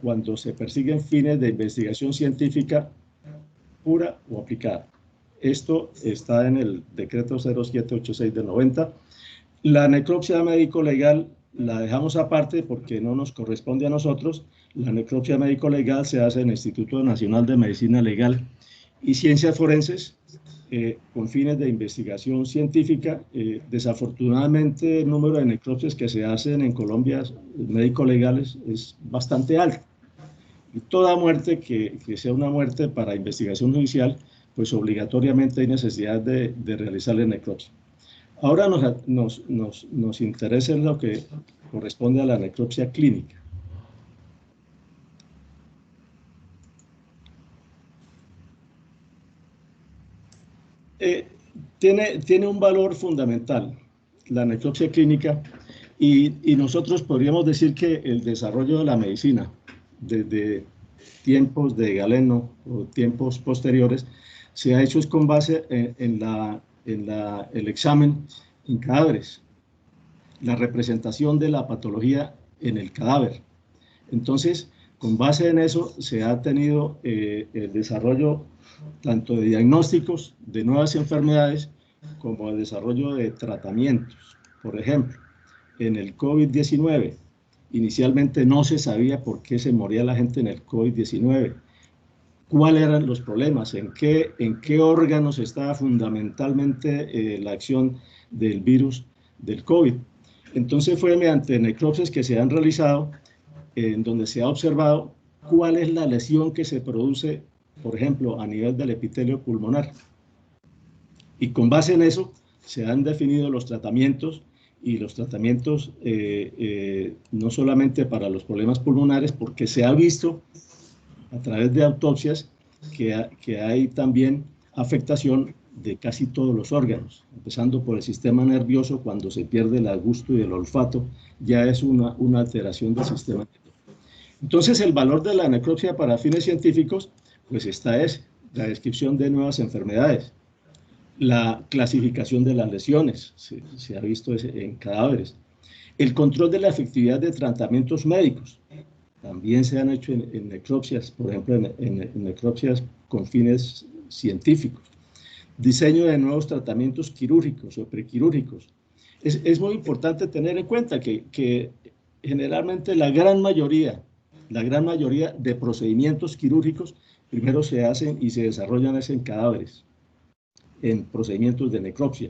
cuando se persiguen fines de investigación científica pura o aplicada. Esto está en el decreto 0786 del 90. La necropsia médico-legal la dejamos aparte porque no nos corresponde a nosotros. La necropsia médico-legal se hace en el Instituto Nacional de Medicina Legal y Ciencias Forenses con fines de investigación científica. Desafortunadamente, el número de necropsias que se hacen en Colombia médico-legales es bastante alto. Y toda muerte que sea una muerte para investigación judicial, pues obligatoriamente hay necesidad de realizarle necropsia. Ahora nos interesa en lo que corresponde a la necropsia clínica. Tiene un valor fundamental la necropsia clínica, y nosotros podríamos decir que el desarrollo de la medicina desde tiempos de Galeno o tiempos posteriores se ha hecho con base en el examen en cadáveres, la representación de la patología en el cadáver. Entonces, con base en eso se ha tenido el desarrollo tanto de diagnósticos de nuevas enfermedades como el desarrollo de tratamientos. Por ejemplo, en el COVID-19, inicialmente no se sabía por qué se moría la gente en el COVID-19, cuáles eran los problemas, en qué órganos estaba fundamentalmente la acción del virus del COVID. Entonces fue mediante necropsias que se han realizado, en donde se ha observado cuál es la lesión que se produce, por ejemplo, a nivel del epitelio pulmonar. Y con base en eso se han definido los tratamientos, y los tratamientos no solamente para los problemas pulmonares, porque se ha visto a través de autopsias que hay también afectación de casi todos los órganos, empezando por el sistema nervioso. Cuando se pierde el gusto y el olfato, ya es una alteración del sistema nervioso. Entonces, el valor de la necropsia para fines científicos, pues la descripción de nuevas enfermedades, la clasificación de las lesiones, se ha visto en cadáveres, el control de la efectividad de tratamientos médicos, también se han hecho en necropsias, por ejemplo, en necropsias con fines científicos, diseño de nuevos tratamientos quirúrgicos o prequirúrgicos. Es muy importante tener en cuenta que generalmente la gran mayoría de procedimientos quirúrgicos primero se hacen y se desarrollan en cadáveres, en procedimientos de necropsia.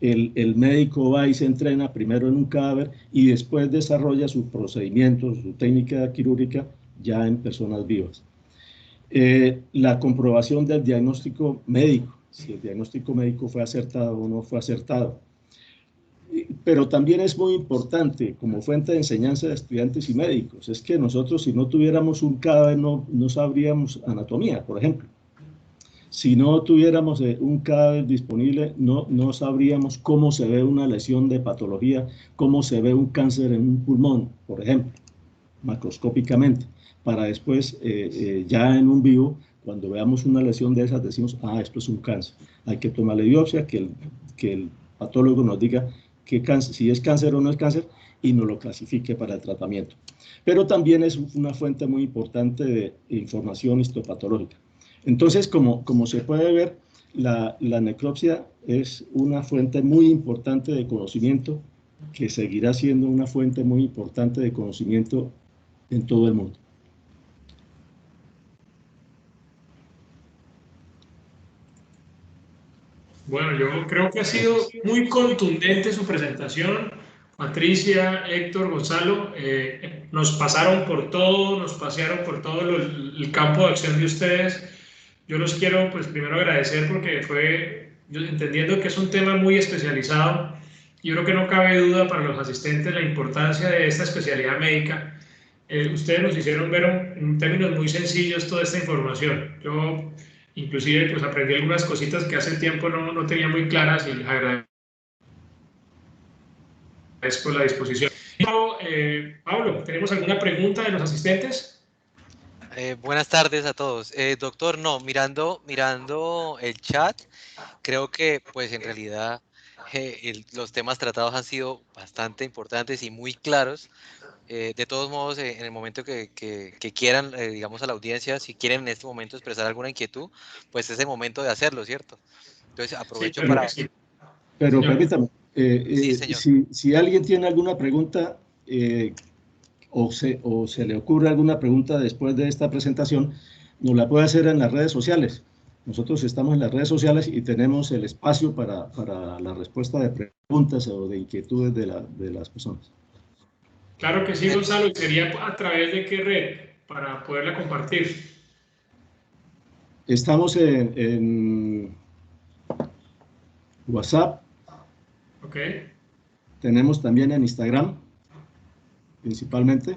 El médico va y se entrena primero en un cadáver y después desarrolla sus procedimientos, su técnica quirúrgica ya en personas vivas. La comprobación del diagnóstico médico, si el diagnóstico médico fue acertado o no fue acertado. Pero también es muy importante como fuente de enseñanza de estudiantes y médicos, es que nosotros si no tuviéramos un cadáver no sabríamos anatomía, por ejemplo. Si no tuviéramos un cadáver disponible, no sabríamos cómo se ve una lesión de patología, cómo se ve un cáncer en un pulmón, por ejemplo, macroscópicamente, para después, ya en un vivo, cuando veamos una lesión de esas, decimos, esto es un cáncer. Hay que tomarle biopsia, que el patólogo nos diga si es cáncer o no es cáncer, y nos lo clasifique para el tratamiento. Pero también es una fuente muy importante de información histopatológica. Entonces, como se puede ver, la necropsia es una fuente muy importante de conocimiento que seguirá siendo una fuente muy importante de conocimiento en todo el mundo. Bueno, yo creo que ha sido muy contundente su presentación. Patricia, Héctor, Gonzalo, nos pasaron por todo, nos pasearon por todo el campo de acción de ustedes. Yo los quiero, pues, primero agradecer porque yo entendiendo que es un tema muy especializado, yo creo que no cabe duda para los asistentes la importancia de esta especialidad médica. Ustedes nos hicieron ver en términos muy sencillos toda esta información. Yo, inclusive, pues aprendí algunas cositas que hace tiempo no tenía muy claras y les agradezco la disposición. Pablo, ¿tenemos alguna pregunta de los asistentes? Buenas tardes a todos. Doctor, no, mirando el chat, creo que pues en realidad los temas tratados han sido bastante importantes y muy claros. De todos modos, en el momento que quieran, digamos a la audiencia, si quieren en este momento expresar alguna inquietud, pues es el momento de hacerlo, ¿cierto? Entonces aprovecho Sí, para... sí. Pero Señor. permítame, Sí, señor. si alguien tiene alguna pregunta o se le ocurre alguna pregunta después de esta presentación, nos la puede hacer en las redes sociales. Nosotros estamos en las redes sociales y tenemos el espacio para la respuesta de preguntas o de inquietudes de las personas. Claro que sí, Gonzalo. ¿Y sería a través de qué red para poderla compartir? Estamos en WhatsApp. Ok. Tenemos también en Instagram, principalmente.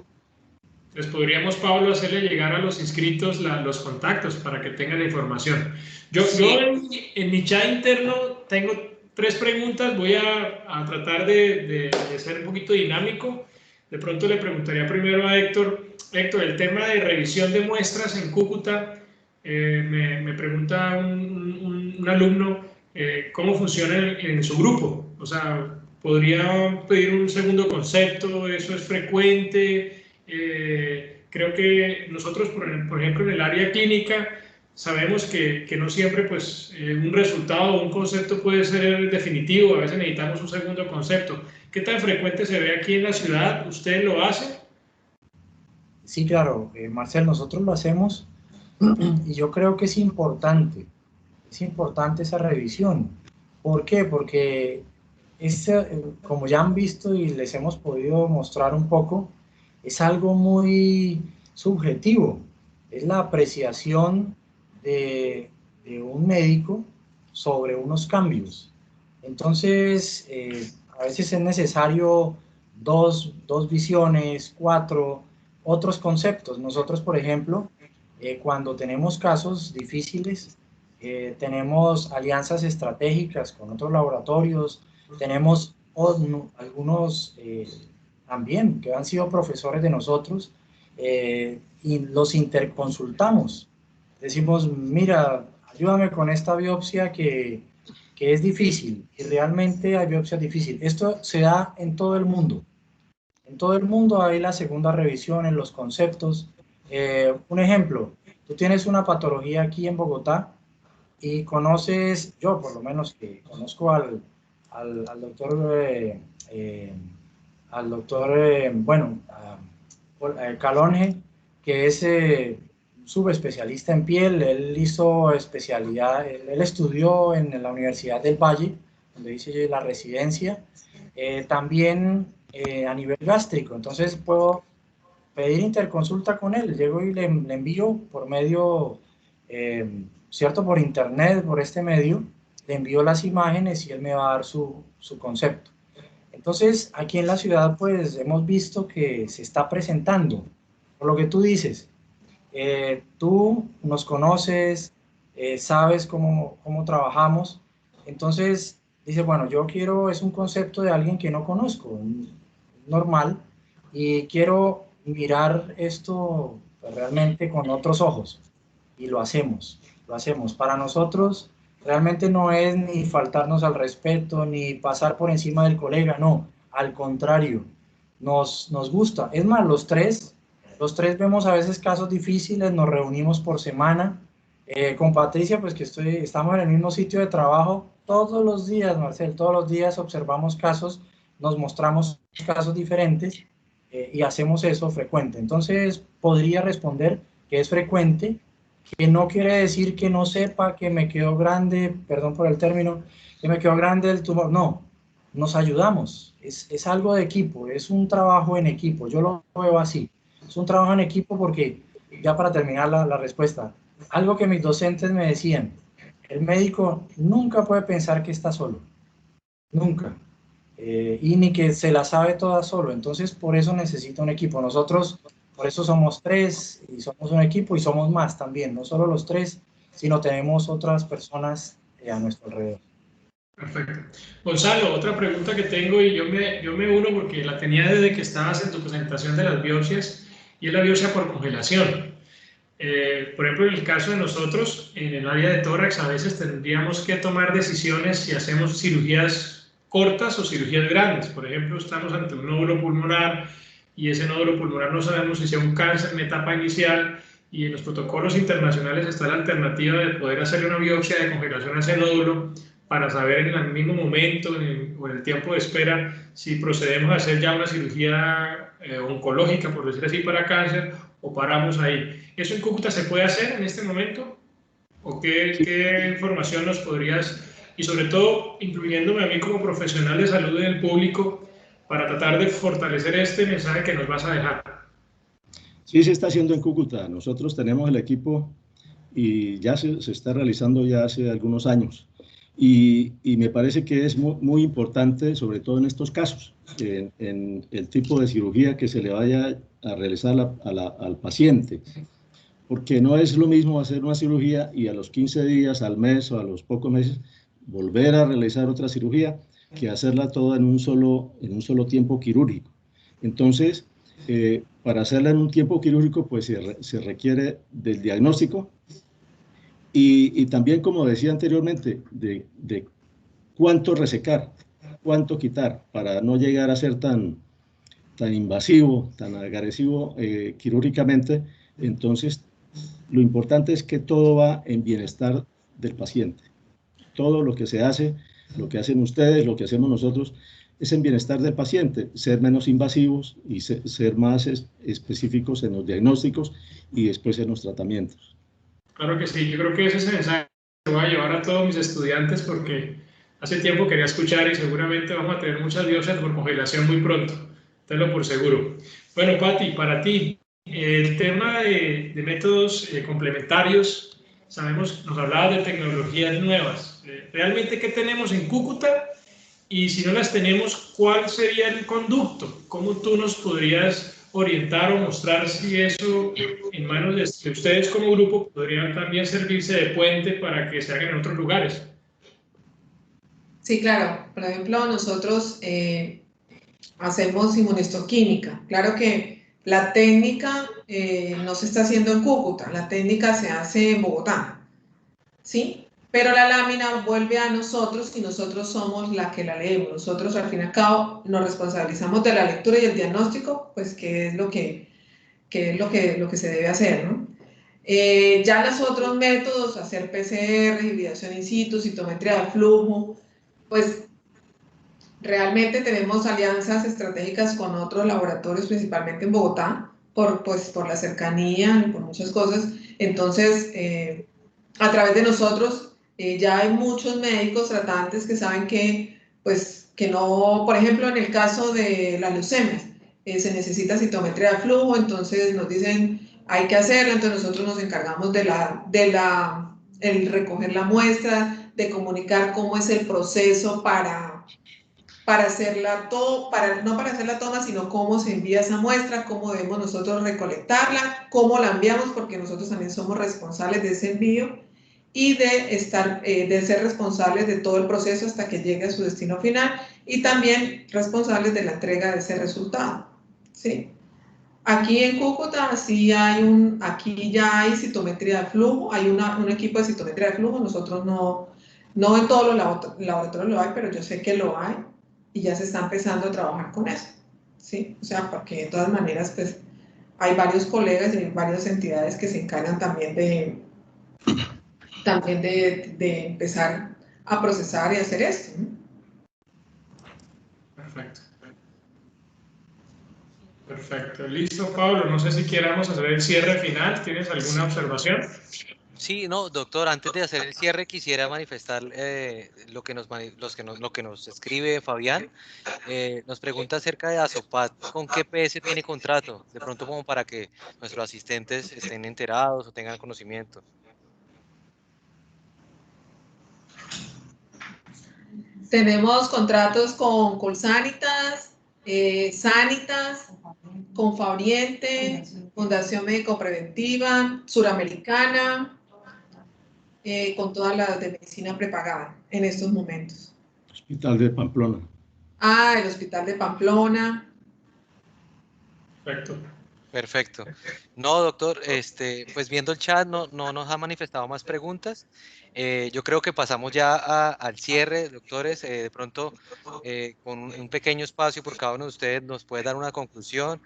Entonces podríamos, Pablo, hacerle llegar a los inscritos los contactos para que tengan la información. Yo en mi chat interno tengo 3 preguntas. Voy a tratar de ser un poquito dinámico. De pronto le preguntaría primero a Héctor. Héctor, el tema de revisión de muestras en Cúcuta, me pregunta un alumno cómo funciona en su grupo. O sea, ¿podría pedir un segundo concepto? ¿Eso es frecuente? Creo que nosotros, por ejemplo, en el área clínica, sabemos que no siempre pues, un resultado o un concepto puede ser definitivo, a veces necesitamos un segundo concepto. ¿Qué tan frecuente se ve aquí en la ciudad? ¿Usted lo hace? Sí, claro, Marcel, nosotros lo hacemos y yo creo que es importante esa revisión. ¿Por qué? Porque como ya han visto y les hemos podido mostrar un poco, es algo muy subjetivo, es la apreciación de un médico sobre unos cambios. Entonces, a veces es necesario dos visiones, 4, otros conceptos. Nosotros, por ejemplo, cuando tenemos casos difíciles, tenemos alianzas estratégicas con otros laboratorios, tenemos algunos también que han sido profesores de nosotros y los interconsultamos. Decimos, mira, ayúdame con esta biopsia que es difícil, y realmente hay biopsias difíciles. Esto se da en todo el mundo. En todo el mundo hay la segunda revisión en los conceptos. Un ejemplo, tú tienes una patología aquí en Bogotá y conoces, yo por lo menos que conozco al doctor, bueno, Calonge, que es subespecialista en piel. Él hizo especialidad, él estudió en la Universidad del Valle, donde hice la residencia, también a nivel gástrico. Entonces puedo pedir interconsulta con él, llego y le envío por medio, cierto, por internet, por este medio, le envío las imágenes y él me va a dar su concepto. Entonces, aquí en la ciudad, pues, hemos visto que se está presentando, por lo que tú dices, tú nos conoces, sabes cómo trabajamos, entonces, dice, bueno, yo quiero, es un concepto de alguien que no conozco, normal, y quiero mirar esto realmente con otros ojos, y lo hacemos. Para nosotros, realmente no es ni faltarnos al respeto, ni pasar por encima del colega, no, al contrario, nos gusta. Es más, los tres vemos a veces casos difíciles, nos reunimos por semana. Con Patricia, pues que estamos en el mismo sitio de trabajo todos los días, Marcel, todos los días observamos casos, nos mostramos casos diferentes y hacemos eso frecuente. Entonces, podría responder que es frecuente, que no quiere decir que no sepa que me quedó grande, perdón por el término, que me quedó grande el tumor. No, nos ayudamos, es algo de equipo, es un trabajo en equipo, yo lo veo así, es un trabajo en equipo porque, ya para terminar la respuesta, algo que mis docentes me decían, el médico nunca puede pensar que está solo, nunca, y ni que se la sabe toda solo, entonces por eso necesita un equipo. Nosotros, por eso somos tres, y somos un equipo, y somos más también, no solo los tres, sino tenemos otras personas a nuestro alrededor. Perfecto. Gonzalo, otra pregunta que tengo, y yo me uno porque la tenía desde que estabas en tu presentación de las biopsias, y es la biopsia por congelación. Por ejemplo, en el caso de nosotros, en el área de tórax, a veces tendríamos que tomar decisiones si hacemos cirugías cortas o cirugías grandes. Por ejemplo, estamos ante un nódulo pulmonar y ese nódulo pulmonar no sabemos si sea un cáncer en etapa inicial, y en los protocolos internacionales está la alternativa de poder hacerle una biopsia de congelación a ese nódulo para saber en el mismo momento o en el tiempo de espera si procedemos a hacer ya una cirugía oncológica, por decir así, para cáncer, o paramos ahí. ¿Eso en Cúcuta se puede hacer en este momento? ¿O qué información nos podrías, y sobre todo incluyéndome a mí como profesional de salud en el público, para tratar de fortalecer este mensaje que nos vas a dejar? Sí, se está haciendo en Cúcuta. Nosotros tenemos el equipo y ya se está realizando ya hace algunos años. Y me parece que es muy importante, sobre todo en estos casos, en el tipo de cirugía que se le vaya a realizar al paciente. Porque no es lo mismo hacer una cirugía y a los 15 días, al mes o a los pocos meses volver a realizar otra cirugía que hacerla toda en un solo tiempo quirúrgico. Entonces, para hacerla en un tiempo quirúrgico, pues se requiere del diagnóstico y también, como decía anteriormente, de cuánto resecar, cuánto quitar, para no llegar a ser tan invasivo, tan agresivo quirúrgicamente. Entonces, lo importante es que todo va en bienestar del paciente. Todo lo que se hace, lo que hacen ustedes, lo que hacemos nosotros, es en bienestar del paciente, ser menos invasivos y ser más específicos en los diagnósticos y después en los tratamientos. Claro que sí, yo creo que ese mensaje lo voy a llevar a todos mis estudiantes porque hace tiempo quería escuchar y seguramente vamos a tener muchas biopsias por congelación muy pronto, tenlo por seguro. Bueno, Pati, para ti, el tema de métodos complementarios, sabemos, nos hablabas de tecnologías nuevas. ¿Realmente qué tenemos en Cúcuta? Y si no las tenemos, ¿cuál sería el conducto? ¿Cómo tú nos podrías orientar o mostrar si eso en manos de ustedes como grupo podrían también servirse de puente para que se hagan en otros lugares? Sí, claro. Por ejemplo, nosotros hacemos inmunohistoquímica. Claro que la técnica no se está haciendo en Cúcuta, la técnica se hace en Bogotá. ¿sí? Pero la lámina vuelve a nosotros y nosotros somos la que la leemos. Nosotros, al fin y al cabo, nos responsabilizamos de la lectura y el diagnóstico, pues, que es lo que se debe hacer, ¿no? Ya los otros métodos, hacer PCR, hibridación in situ, citometría de flujo, pues realmente tenemos alianzas estratégicas con otros laboratorios, principalmente en Bogotá, por la cercanía y por muchas cosas. Entonces, a través de nosotros, ya hay muchos médicos tratantes que saben que, pues, que no, por ejemplo, en el caso de las leucemias, se necesita citometría de flujo, entonces nos dicen, hay que hacerlo, entonces nosotros nos encargamos el recoger la muestra, de comunicar cómo es el proceso para hacerla no para hacer la toma, sino cómo se envía esa muestra, cómo debemos nosotros recolectarla, cómo la enviamos, porque nosotros también somos responsables de ese envío y de ser responsables de todo el proceso hasta que llegue a su destino final y también responsables de la entrega de ese resultado, ¿sí? Aquí en Cúcuta aquí ya hay citometría de flujo, hay un equipo de citometría de flujo, nosotros no en todos los laboratorios lo hay, pero yo sé que lo hay y ya se está empezando a trabajar con eso, ¿sí? O sea, porque de todas maneras, pues, hay varios colegas y hay varias entidades que se encargan también de empezar a procesar y hacer esto, ¿no? Perfecto. Perfecto. Listo, Pablo. No sé si quieramos hacer el cierre final. ¿Tienes alguna observación? Sí, no, doctor, antes de hacer el cierre quisiera manifestar lo que nos escribe Fabián. Nos pregunta acerca de Azopat, ¿con qué PS tiene contrato? De pronto como para que nuestros asistentes estén enterados o tengan conocimiento. Tenemos contratos con Colsanitas, Sanitas, con Fabriente, Fundación Médico Preventiva, Suramericana, con todas las de medicina prepagada en estos momentos. Hospital de Pamplona. El Hospital de Pamplona. Perfecto. Perfecto. No, doctor, pues viendo el chat no nos ha manifestado más preguntas. Yo creo que pasamos ya al cierre, doctores. De pronto, con un pequeño espacio por cada uno de ustedes, nos puede dar una conclusión,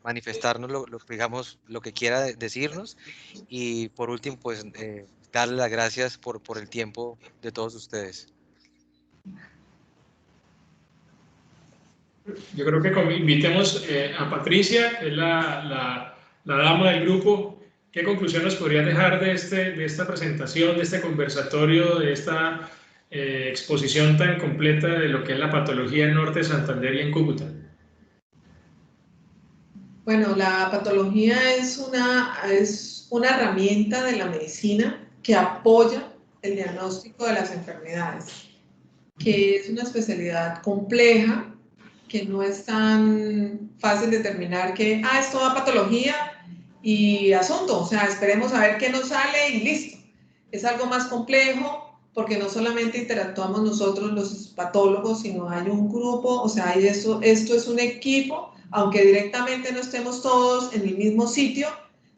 manifestarnos digamos, lo que quiera decirnos. Y por último, pues, darle las gracias por el tiempo de todos ustedes. Yo creo que invitemos a Patricia, que es la dama del grupo. ¿Qué conclusión nos podría dejar de esta presentación, de este conversatorio, de esta exposición tan completa de lo que es la patología en Norte de Santander y en Cúcuta? Bueno, la patología es una herramienta de la medicina que apoya el diagnóstico de las enfermedades, que es una especialidad compleja, que no es tan fácil determinar que, esto da patología y asunto, o sea, esperemos a ver qué nos sale y listo. Es algo más complejo porque no solamente interactuamos nosotros los patólogos, sino hay un grupo, o sea, esto es un equipo, aunque directamente no estemos todos en el mismo sitio,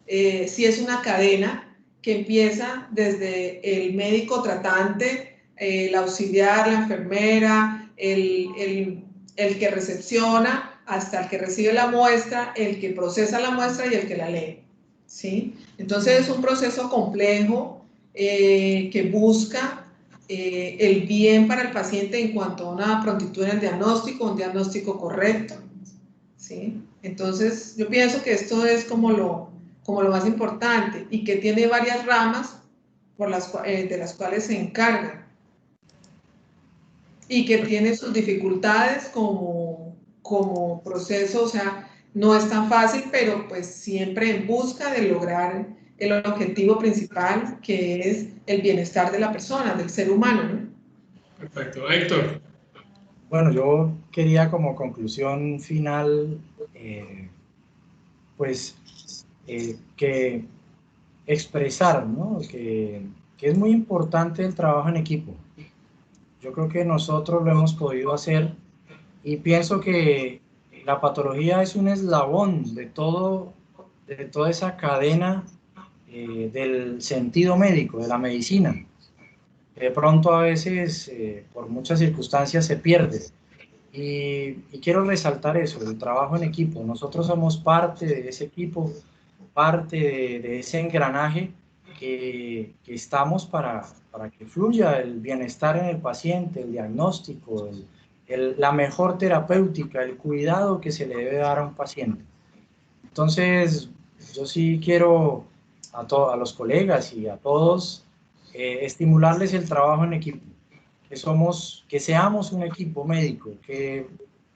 sí es una cadena que empieza desde el médico tratante, el auxiliar, la enfermera, el que recepciona, hasta el que recibe la muestra, el que procesa la muestra y el que la lee, ¿sí? Entonces es un proceso complejo que busca el bien para el paciente en cuanto a una prontitud en el diagnóstico, un diagnóstico correcto, ¿sí? Entonces yo pienso que esto es como lo más importante y que tiene varias ramas de las cuales se encarga y que tiene sus dificultades como proceso, o sea, no es tan fácil, pero pues siempre en busca de lograr el objetivo principal, que es el bienestar de la persona, del ser humano, ¿no? Perfecto. Héctor. Bueno, yo quería como conclusión final, que expresar, ¿no? Que es muy importante el trabajo en equipo. Yo creo que nosotros lo hemos podido hacer y pienso que la patología es un eslabón de toda esa cadena del sentido médico, de la medicina. De pronto a veces, por muchas circunstancias, se pierde. Y quiero resaltar eso, el trabajo en equipo. Nosotros somos parte de ese equipo, parte de ese engranaje que estamos para que fluya el bienestar en el paciente, el diagnóstico, la mejor terapéutica, el cuidado que se le debe dar a un paciente. Entonces, yo sí quiero a los colegas y a todos estimularles el trabajo en equipo, que seamos un equipo médico, que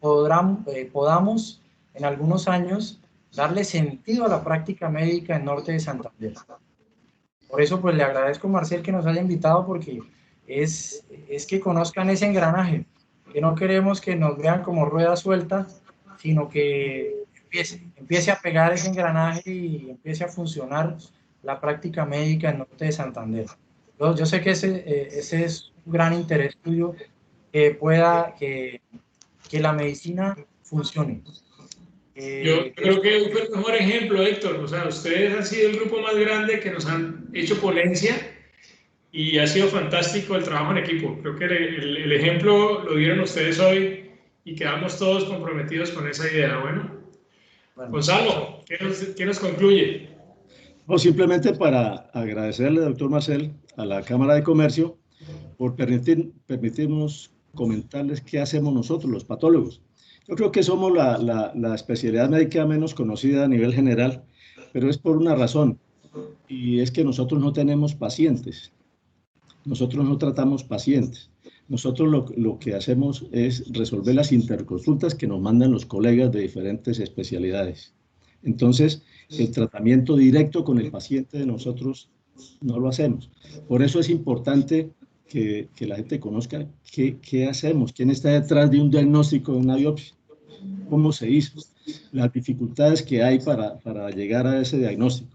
podamos en algunos años darle sentido a la práctica médica en Norte de Santander. Por eso, pues le agradezco, Marcel, que nos haya invitado, porque es que conozcan ese engranaje, que no queremos que nos vean como rueda suelta, sino que empiece a pegar ese engranaje y empiece a funcionar la práctica médica en Norte de Santander. Yo sé que ese es un gran interés tuyo, que la medicina funcione. Yo creo que fue el mejor ejemplo, Héctor. O sea, ustedes han sido el grupo más grande que nos han hecho ponencia y ha sido fantástico el trabajo en equipo. Creo que el ejemplo lo dieron ustedes hoy y quedamos todos comprometidos con esa idea. Bueno, Gonzalo, ¿qué nos concluye? O simplemente para agradecerle, doctor Marcel, a la Cámara de Comercio por permitirnos comentarles qué hacemos nosotros, los patólogos. Yo creo que somos la especialidad médica menos conocida a nivel general, pero es por una razón, y es que nosotros no tenemos pacientes. Nosotros no tratamos pacientes. Nosotros lo que hacemos es resolver las interconsultas que nos mandan los colegas de diferentes especialidades. Entonces, el tratamiento directo con el paciente de nosotros no lo hacemos. Por eso es importante que la gente conozca qué hacemos, quién está detrás de un diagnóstico de una biopsia, cómo se hizo, las dificultades que hay para llegar a ese diagnóstico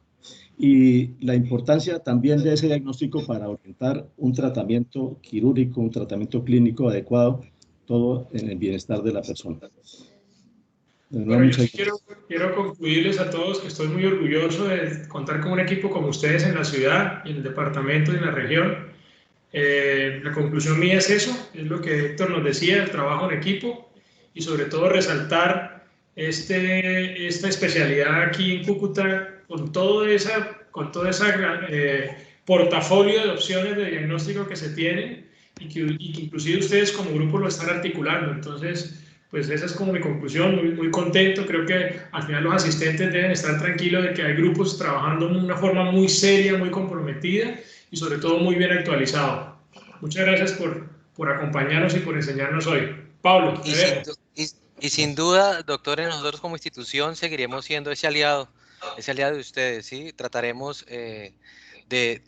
y la importancia también de ese diagnóstico para orientar un tratamiento quirúrgico, un tratamiento clínico adecuado, todo en el bienestar de la persona. Bueno, yo sí quiero concluirles a todos que estoy muy orgulloso de contar con un equipo como ustedes en la ciudad, en el departamento y en la región. La conclusión mía es eso, es lo que Héctor nos decía, el trabajo en equipo y sobre todo resaltar esta especialidad aquí en Cúcuta con todo ese portafolio de opciones de diagnóstico que se tienen y que inclusive ustedes como grupo lo están articulando. Entonces, pues esa es como mi conclusión, muy contento. Creo que al final los asistentes deben estar tranquilos de que hay grupos trabajando de una forma muy seria, muy comprometida y sobre todo muy bien actualizado. Muchas gracias por acompañarnos y por enseñarnos hoy. Pablo, te dejo. Y sin duda, doctores, nosotros como institución seguiremos siendo ese aliado de ustedes, ¿sí? Trataremos de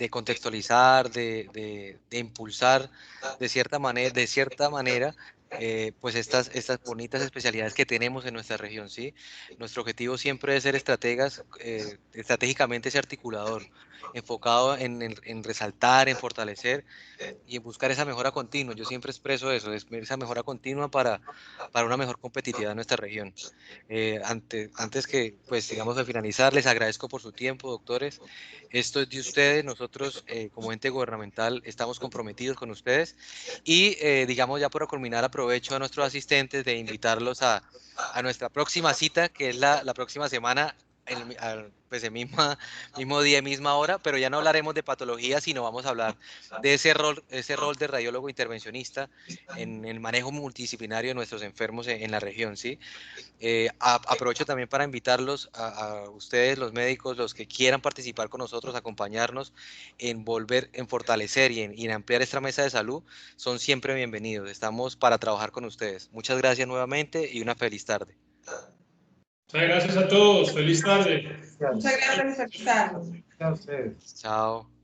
contextualizar, de impulsar de cierta manera pues estas bonitas especialidades que tenemos en nuestra región, ¿sí? Nuestro objetivo siempre es ser estratégicamente ese articulador, enfocado en resaltar, en fortalecer y en buscar esa mejora continua. Yo siempre expreso eso, esa mejora continua para una mejor competitividad en nuestra región. Antes que, pues, digamos, de finalizar, les agradezco por su tiempo, doctores. Esto es de ustedes. Nosotros, como ente gubernamental, estamos comprometidos con ustedes y, digamos, ya para culminar, aprovecho a nuestros asistentes de invitarlos a nuestra próxima cita, que es la próxima semana, pues el mismo día, misma hora, pero ya no hablaremos de patología, sino vamos a hablar de ese rol de radiólogo intervencionista en el manejo multidisciplinario de nuestros enfermos en la región, ¿sí? Aprovecho también para invitarlos a ustedes, los médicos, los que quieran participar con nosotros, acompañarnos en fortalecer y en ampliar esta mesa de salud, son siempre bienvenidos. Estamos para trabajar con ustedes. Muchas gracias nuevamente y una feliz tarde. Muchas gracias a todos. Feliz tarde. Muchas gracias y feliz tarde. Gracias a ustedes. Chao.